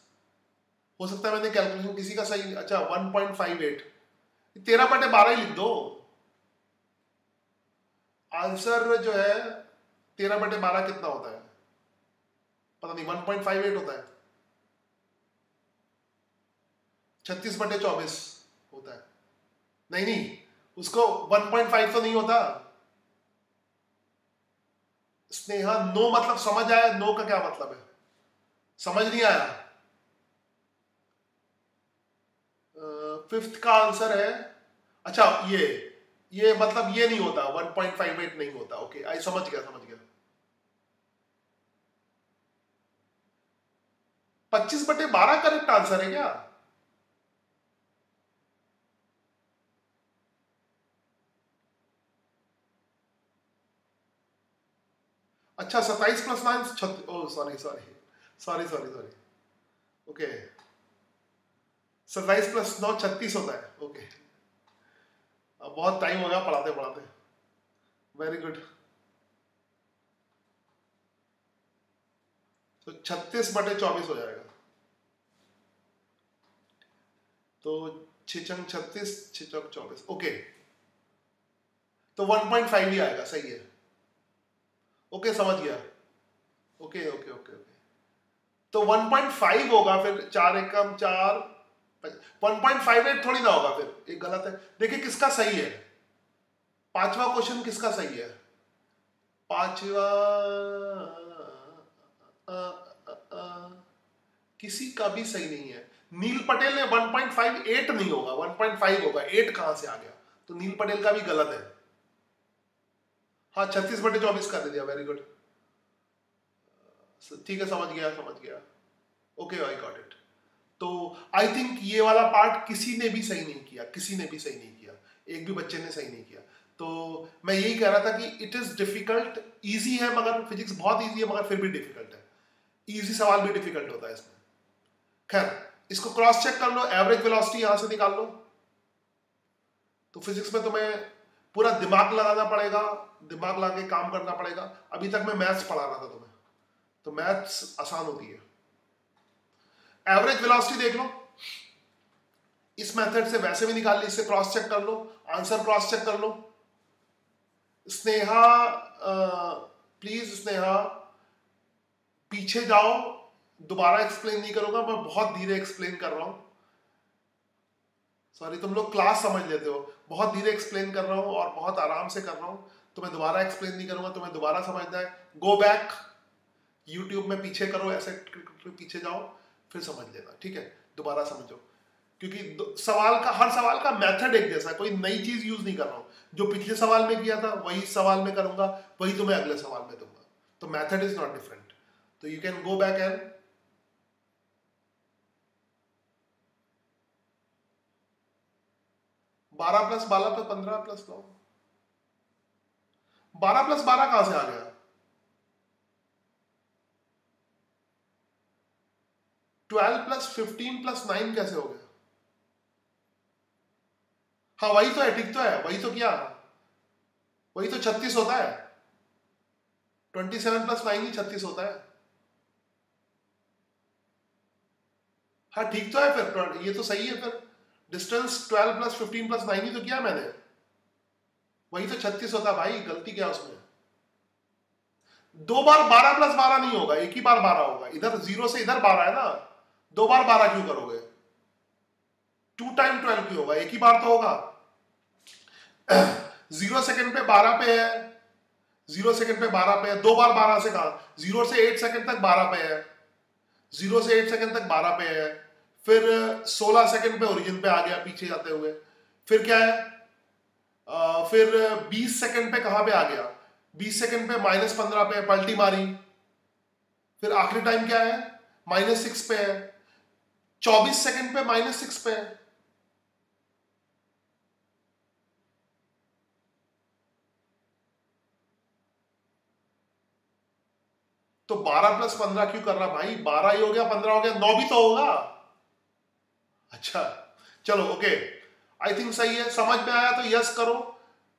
हो सकता है मैंने कैलकुलेशन किसी का सही, अच्छा 1.58, 13/12 ही लिख दो। आंसर जो है 13/12 कितना होता है पता नहीं, 1.58 होता है, 36/24 होता है। नहीं नहीं, उसको 1.5 तो नहीं होता। स्नेहा, नो मतलब समझ आया, नो का क्या मतलब है, समझ नहीं आया। फिफ्थ का आंसर है, अच्छा ये मतलब ये नहीं होता, 1.58 नहीं होता। ओके, आई समझ गया 25/12 करेक्ट आंसर है क्या? अच्छा, 27 + 9 ओ सॉरी ओके, 27 + 9 36 होता है। ओके, अब बहुत टाइम हो गया पढ़ाते पढ़ाते, वेरी गुड। तो 36/24 हो जाएगा, तो 6 × 36 6 × 24, ओके, तो 1.5 ही आएगा, सही है। ओके, समझ गया। ओके ओके ओके ओके, तो 1.5 होगा, फिर 4 एकम 4, 1.58 थोड़ी ना होगा, फिर एक गलत है। देखिए किसका सही है, पांचवा क्वेश्चन किसका सही है, पांचवा किसी का भी सही नहीं है। नील पटेल ने 1.58 नहीं होगा, 1.5 होगा, 8 कहां से आ गया, तो नील पटेल का भी गलत है। हाँ, 36/24 कर दिया, वेरी गुड, ठीक है, समझ गया। Okay, I got it. तो आई थिंक ये वाला पार्ट किसी ने भी सही नहीं किया, एक भी बच्चे ने सही नहीं किया। तो मैं यही कह रहा था कि इट इज डिफिकल्ट, इजी है मगर फिजिक्स बहुत इजी है मगर फिर भी डिफिकल्ट है, इजी सवाल भी डिफिकल्ट होता है इसमें। खैर इसको क्रॉस चेक कर लो, एवरेज वेलोसिटी यहां से निकाल लो। तो फिजिक्स में तुम्हें पूरा दिमाग लगाना पड़ेगा, दिमाग लगा के काम करना पड़ेगा। अभी तक मैं मैथ्स पढ़ा रहा था तुम्हें, तो मैथ्स आसान होती है। एवरेज वेलोसिटी देख लो, इस मेथड से वैसे भी निकाल ली, इससे क्रॉस चेक कर लो, आंसर क्रॉस चेक कर लो। स्नेहा प्लीज स्नेहा पीछे जाओ, दोबारा एक्सप्लेन नहीं करूंगा, मैं बहुत धीरे एक्सप्लेन कर रहा हूं। सॉरी, तुम लोग क्लास समझ लेते हो, बहुत धीरे एक्सप्लेन कर रहा हूं और बहुत आराम से कर रहा हूं, तो मैं दोबारा एक्सप्लेन नहीं करूंगा, तुम्हें दोबारा समझना है। गो बैक, यूट्यूब में पीछे करो, ऐसे पीछे जाओ, फिर समझ लेना, ठीक है? दोबारा समझो, क्योंकि सवाल का, हर सवाल का मेथड एक जैसा है, कोई नई चीज यूज नहीं कर रहा हूं। जो पिछले सवाल में किया था वही सवाल में करूंगा, वही तुम्हें अगले सवाल में दूंगा, तो मेथड इज नॉट डिफरेंट। तो you can go back and 12 plus 12 plus 15 plus 9, 12 plus 12 कहां से आ गया? 12 प्लस 15 प्लस 9 कैसे हो गया? हाँ वही तो है, ठीक तो है, वही तो किया, वही तो 36 होता है। 27 प्लस 9 ही 36 होता है। हाँ ठीक तो है, फिर ये तो सही है। फिर डिस्टेंस 12 प्लस 15 प्लस 9 ही तो किया मैंने, वही तो 36 होता है भाई, गलती क्या उसमें? दो बार 12 प्लस 12 नहीं होगा, एक ही बार 12 होगा। इधर 0 से इधर 12 है ना, दो बार 12 क्यों करोगे? 2 टाइम 12 क्यों होगा? एक ही बार तो होगा। 0 सेकंड पे 12 पे है, 0 सेकंड पे 12 पे है, दो बार 12 से कहा? 0 से 8 सेकंड तक 12 पे है, 0 से 8 सेकंड तक 12 पे है, फिर 16 सेकंड पे ओरिजिन पे आ गया पीछे जाते हुए, फिर क्या है? फिर 20 सेकंड पे कहां पे आ गया? 20 सेकंड पे -15 पे पलटी मारी, फिर आखिरी टाइम क्या है? -6 पे है, 24 सेकंड पे -6 पे है। तो 12 प्लस 15 क्यों कर रहा भाई? 12 ही हो गया, 15 हो गया, 9 भी तो होगा। अच्छा चलो ओके, आई थिंक सही है। समझ में आया तो यस करो,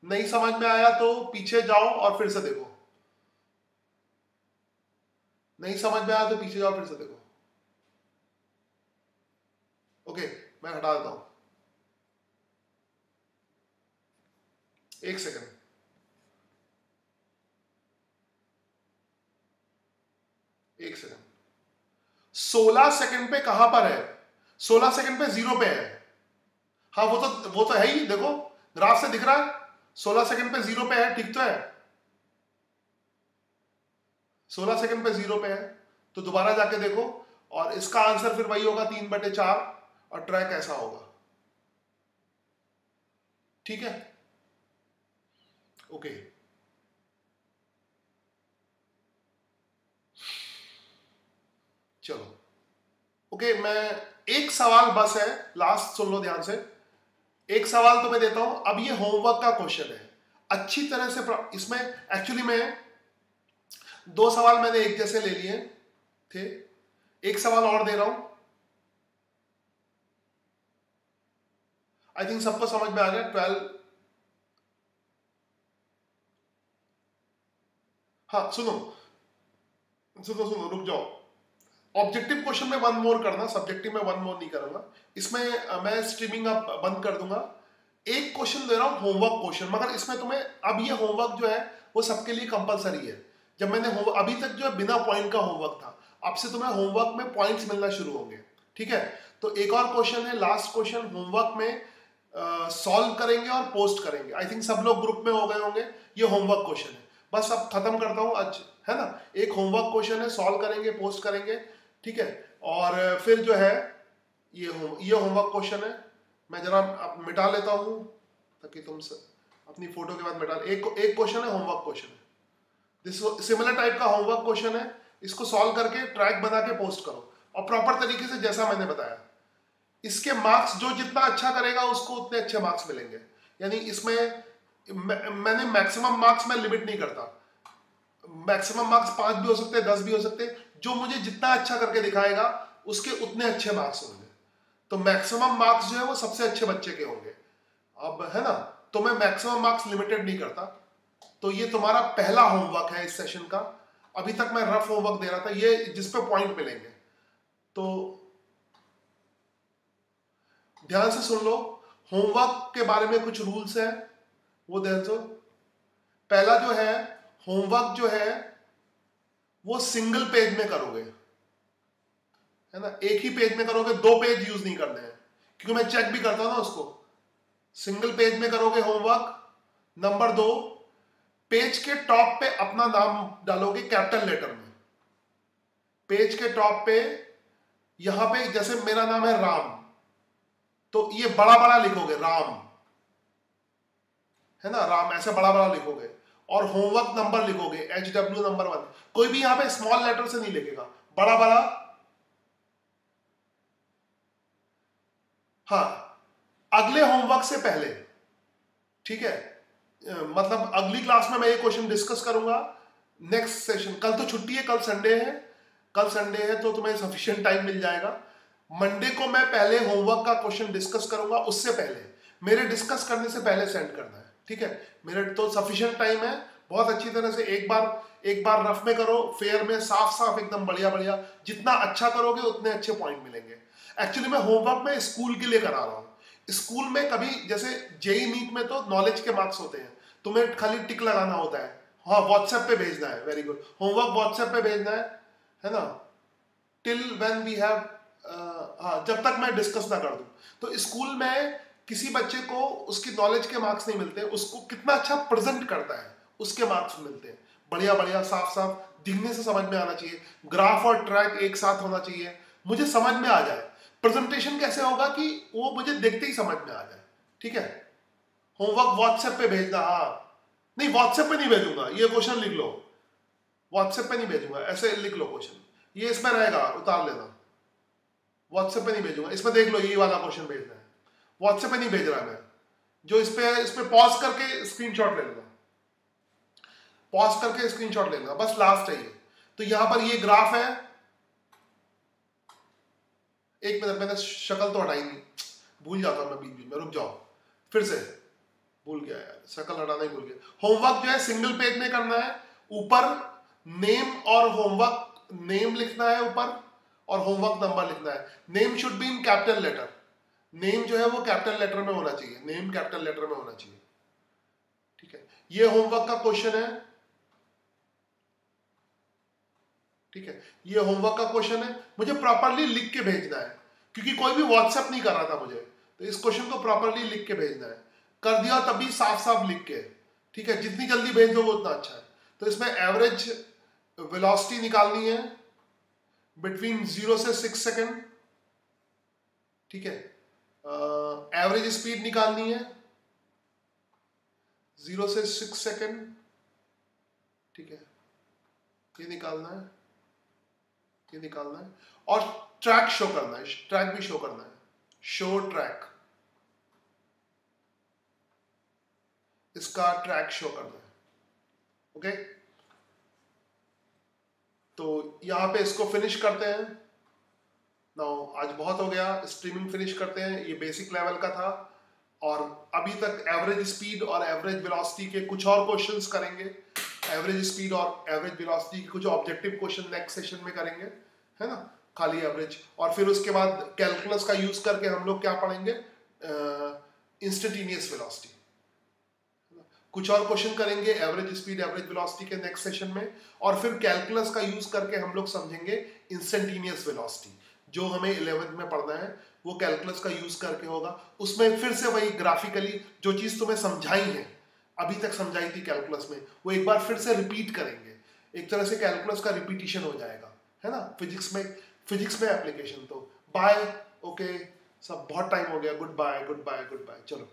नहीं समझ में आया तो पीछे जाओ और फिर से देखो, नहीं समझ में आया तो पीछे जाओ फिर से देखो। ओके मैं हटा देता हूं, एक सेकंड। एक सेकंड, 16 सेकंड पे कहां पर है? 16 सेकंड पे 0 पे है। हाँ वो तो है ही, देखो ग्राफ से दिख रहा है, 16 सेकंड पे 0 पे है, ठीक तो है? 16 सेकंड पे 0 पे है, तो दोबारा जाके देखो, और इसका आंसर फिर वही होगा 3/4, और ट्रैक ऐसा होगा, ठीक है? ओके चलो ओके, मैं एक सवाल बस है, लास्ट सुन लो ध्यान से। एक सवाल तो मैं देता हूं, अब ये होमवर्क का क्वेश्चन है, अच्छी तरह से इसमें एक्चुअली में 2 सवाल मैंने एक जैसे ले लिए थे, एक सवाल और दे रहा हूं। आई थिंक सबको समझ में आ गया। 12, हाँ सुनो सुनो सुनो, रुक जाओ। ऑब्जेक्टिव क्वेश्चन में 1 मोर करना, सब्जेक्टिव में 1 मोर नहीं करूंगा। इसमें मैं स्ट्रीमिंग अब बंद कर दूंगा। एक क्वेश्चन दे रहा हूं होमवर्क क्वेश्चन, मगर इसमें तुम्हें अब ये होमवर्क जो है वो सबके लिए कंपलसरी है। जब मैंने अभी तक जो है बिना पॉइंट का होमवर्क था, अब से तुम्हें होमवर्क में पॉइंट्स मिलना शुरू होंगे, ठीक है? तो एक और क्वेश्चन है, लास्ट क्वेश्चन होमवर्क में सॉल्व करेंगे और पोस्ट करेंगे। आई थिंक सब लोग ग्रुप में हो गए होंगे, ये होमवर्क क्वेश्चन है। बस अब खत्म करता हूं आज, है ना? एक होमवर्क क्वेश्चन है, सॉल्व करेंगे, पोस्ट करेंगे, ठीक है? और फिर जो है ये होमवर्क क्वेश्चन है, मैं जरा मिटा लेता हूं ताकि तुम अपनी फोटो के बाद मिटा। एक क्वेश्चन है, होमवर्क क्वेश्चन है, दिस सिमिलर टाइप का होमवर्क क्वेश्चन है। इसको सॉल्व करके ट्रैक बना के पोस्ट करो, और प्रॉपर तरीके से जैसा मैंने बताया। इसके मार्क्स जो जितना अच्छा करेगा उसको उतने अच्छे मार्क्स मिलेंगे। यानी इसमें मैंने मैक्सिमम मार्क्स में लिमिट नहीं करता, मैक्सिमम मार्क्स 5 भी हो सकते हैं, 10 भी हो सकते हैं, जो मुझे जितना अच्छा करके दिखाएगा उसके उतने अच्छे मार्क्स होंगे। तो मैक्सिमम मार्क्स जो है वो सबसे अच्छे बच्चे के होंगे, अब है ना। तो मैं मैक्सिमम मार्क्स लिमिटेड नहीं करता। तो ये तुम्हारा पहला होमवर्क है इस सेशन का। अभी तक मैं रफ होमवर्क दे रहा था, ये जिस पे पॉइंट मिलेंगे, तो ध्यान से सुन लो। होमवर्क के बारे में कुछ रूल्स हैं, वो ध्यान से। पहला जो है होमवर्क जो है वो सिंगल पेज में करोगे, है ना, एक ही पेज में करोगे, 2 पेज यूज नहीं करने हैं, क्योंकि मैं चेक भी करता हूं ना उसको। सिंगल पेज में करोगे होमवर्क। नंबर 2, पेज के टॉप पे अपना नाम डालोगे कैपिटल लेटर में। पेज के टॉप पे, यहां पे जैसे मेरा नाम है राम, तो ये बड़ा बड़ा लिखोगे राम, है ना, राम ऐसे बड़ा बड़ा लिखोगे। और होमवर्क नंबर लिखोगे HW नंबर 1। कोई भी यहां पे स्मॉल लेटर से नहीं लिखेगा, बड़ा बड़ा। हाँ, अगले होमवर्क से पहले, ठीक है, मतलब अगली क्लास में मैं ये क्वेश्चन डिस्कस करूंगा। नेक्स्ट सेशन, कल तो छुट्टी है, कल संडे है, कल संडे है तो तुम्हें सफिशिएंट टाइम मिल जाएगा। मंडे को मैं पहले होमवर्क का क्वेश्चन डिस्कस करूंगा, उससे पहले मेरे डिस्कस करने से पहले सेंड करना है, ठीक है। मेरे तो सफिशिएंट टाइम है, बहुत अच्छी तरह से एक बार रफ में करो, फेयर में साफ साफ एकदम बढ़िया बढ़िया। जितना अच्छा करोगे उतने अच्छे पॉइंट मिलेंगे। एक्चुअली मैं होमवर्क में स्कूल के लिए करा रहा हूँ। स्कूल में कभी जैसे जेई नीट में तो नॉलेज के मार्क्स होते हैं, तुम्हें खाली टिक लगाना होता है, हाँ व्हाट्सएप पे भेजना है, वेरी गुड, होमवर्क व्हाट्सएप पे भेजना है ना, टिल व्हेन वी हैव, हाँ जब तक मैं डिस्कस ना कर दूं। तो स्कूल में किसी बच्चे को उसकी नॉलेज के मार्क्स नहीं मिलते, उसको कितना अच्छा प्रेजेंट करता है उसके मार्क्स मिलते हैं, बढ़िया बढ़िया साफ साफ दिखने से समझ में आना चाहिए, ग्राफ और ट्रैक एक साथ होना चाहिए, मुझे समझ में आ जाए। प्रेजेंटेशन कैसे होगा कि वो मुझे देखते ही समझ में आ जाए, ठीक है। होमवर्क व्हाट्सएप पे भेजना, हाँ नहीं व्हाट्सएप पे नहीं भेजूंगा, ये क्वेश्चन लिख लो, व्हाट्सएप पे नहीं भेजूंगा, ऐसे लिख लो क्वेश्चन, ये इसमें रहेगा, उतार लेना, व्हाट्सएप पे नहीं भेजूंगा। इसमें देख लो, ये वाला क्वेश्चन भेजना है, व्हाट्सएप पे नहीं भेज रहा मैं, जो इस पे पॉज करके स्क्रीनशॉट ले लेना, पॉज करके स्क्रीनशॉट ले लेना, बस लास्ट है ये। तो यहां पर ये ग्राफ है, एक मिनट, मैंने शक्ल तो हटाई नहीं, भूल जाता हूं मैं बीच बीच में, रुक जाओ, फिर से भूल गया यार, शक्ल हटाना ही भूल गया। होमवर्क जो है सिंगल पेज में करना है, ऊपर नेम और होमवर्क, नेम लिखना है ऊपर और होमवर्क नंबर लिखना है। Name should be in capital letter, name जो है वो कैपिटल लेटर में होना चाहिए, नेम कैपिटल लेटर में होना चाहिए, ठीक है। ये होमवर्क का क्वेश्चन है, ठीक है, ये होमवर्क का क्वेश्चन है, मुझे प्रॉपरली लिख के भेजना है, क्योंकि कोई भी व्हाट्सएप नहीं कर रहा था मुझे, तो इस क्वेश्चन को प्रॉपरली लिख के भेजना है। कर दिया तभी साफ साफ लिख के, ठीक है, जितनी जल्दी भेज दोगे उतना अच्छा है। तो इसमें एवरेज वेलोसिटी निकालनी है बिटवीन 0 से 6 सेकेंड, ठीक है। एवरेज स्पीड निकालनी है 0 से 6 सेकेंड, ठीक है, ये निकालना है, ये निकालना है। और ट्रैक शो करना है, ट्रैक भी शो करना है, शो ट्रैक, इसका ट्रैक शो करना है, ओके। तो यहां पे इसको फिनिश करते हैं। नाउ आज बहुत हो गया, स्ट्रीमिंग फिनिश करते हैं, ये बेसिक लेवल का था। और अभी तक एवरेज स्पीड और एवरेज वेलोसिटी के कुछ और क्वेश्चंस करेंगे, एवरेज स्पीड और एवरेज वेलोसिटी के कुछ ऑब्जेक्टिव क्वेश्चन नेक्स्ट सेशन में करेंगे, है ना, खाली एवरेज। और फिर उसके बाद कैलकुलस का यूज करके हम लोग क्या पढ़ेंगे, इंस्टेंटेनियस वेलोसिटी, कुछ और क्वेश्चन करेंगे एवरेज स्पीड एवरेज वेलोसिटी के नेक्स्ट सेशन में। और फिर कैलकुलस का यूज करके हम लोग समझेंगे इंस्टेंटेनियस वेलोसिटी, जो हमें 11th में पढ़ना है, वो कैलकुलस का यूज करके होगा। उसमें फिर से वही ग्राफिकली जो चीज तुम्हें समझाई है, अभी तक समझाई थी कैलकुलस में, वो एक बार फिर से रिपीट करेंगे, एक तरह से कैलकुलस का रिपीटिशन हो जाएगा, है ना, फिजिक्स में एप्लीकेशन। तो बाय, ओके, सब बहुत टाइम हो गया, goodbye goodbye goodbye, चलो।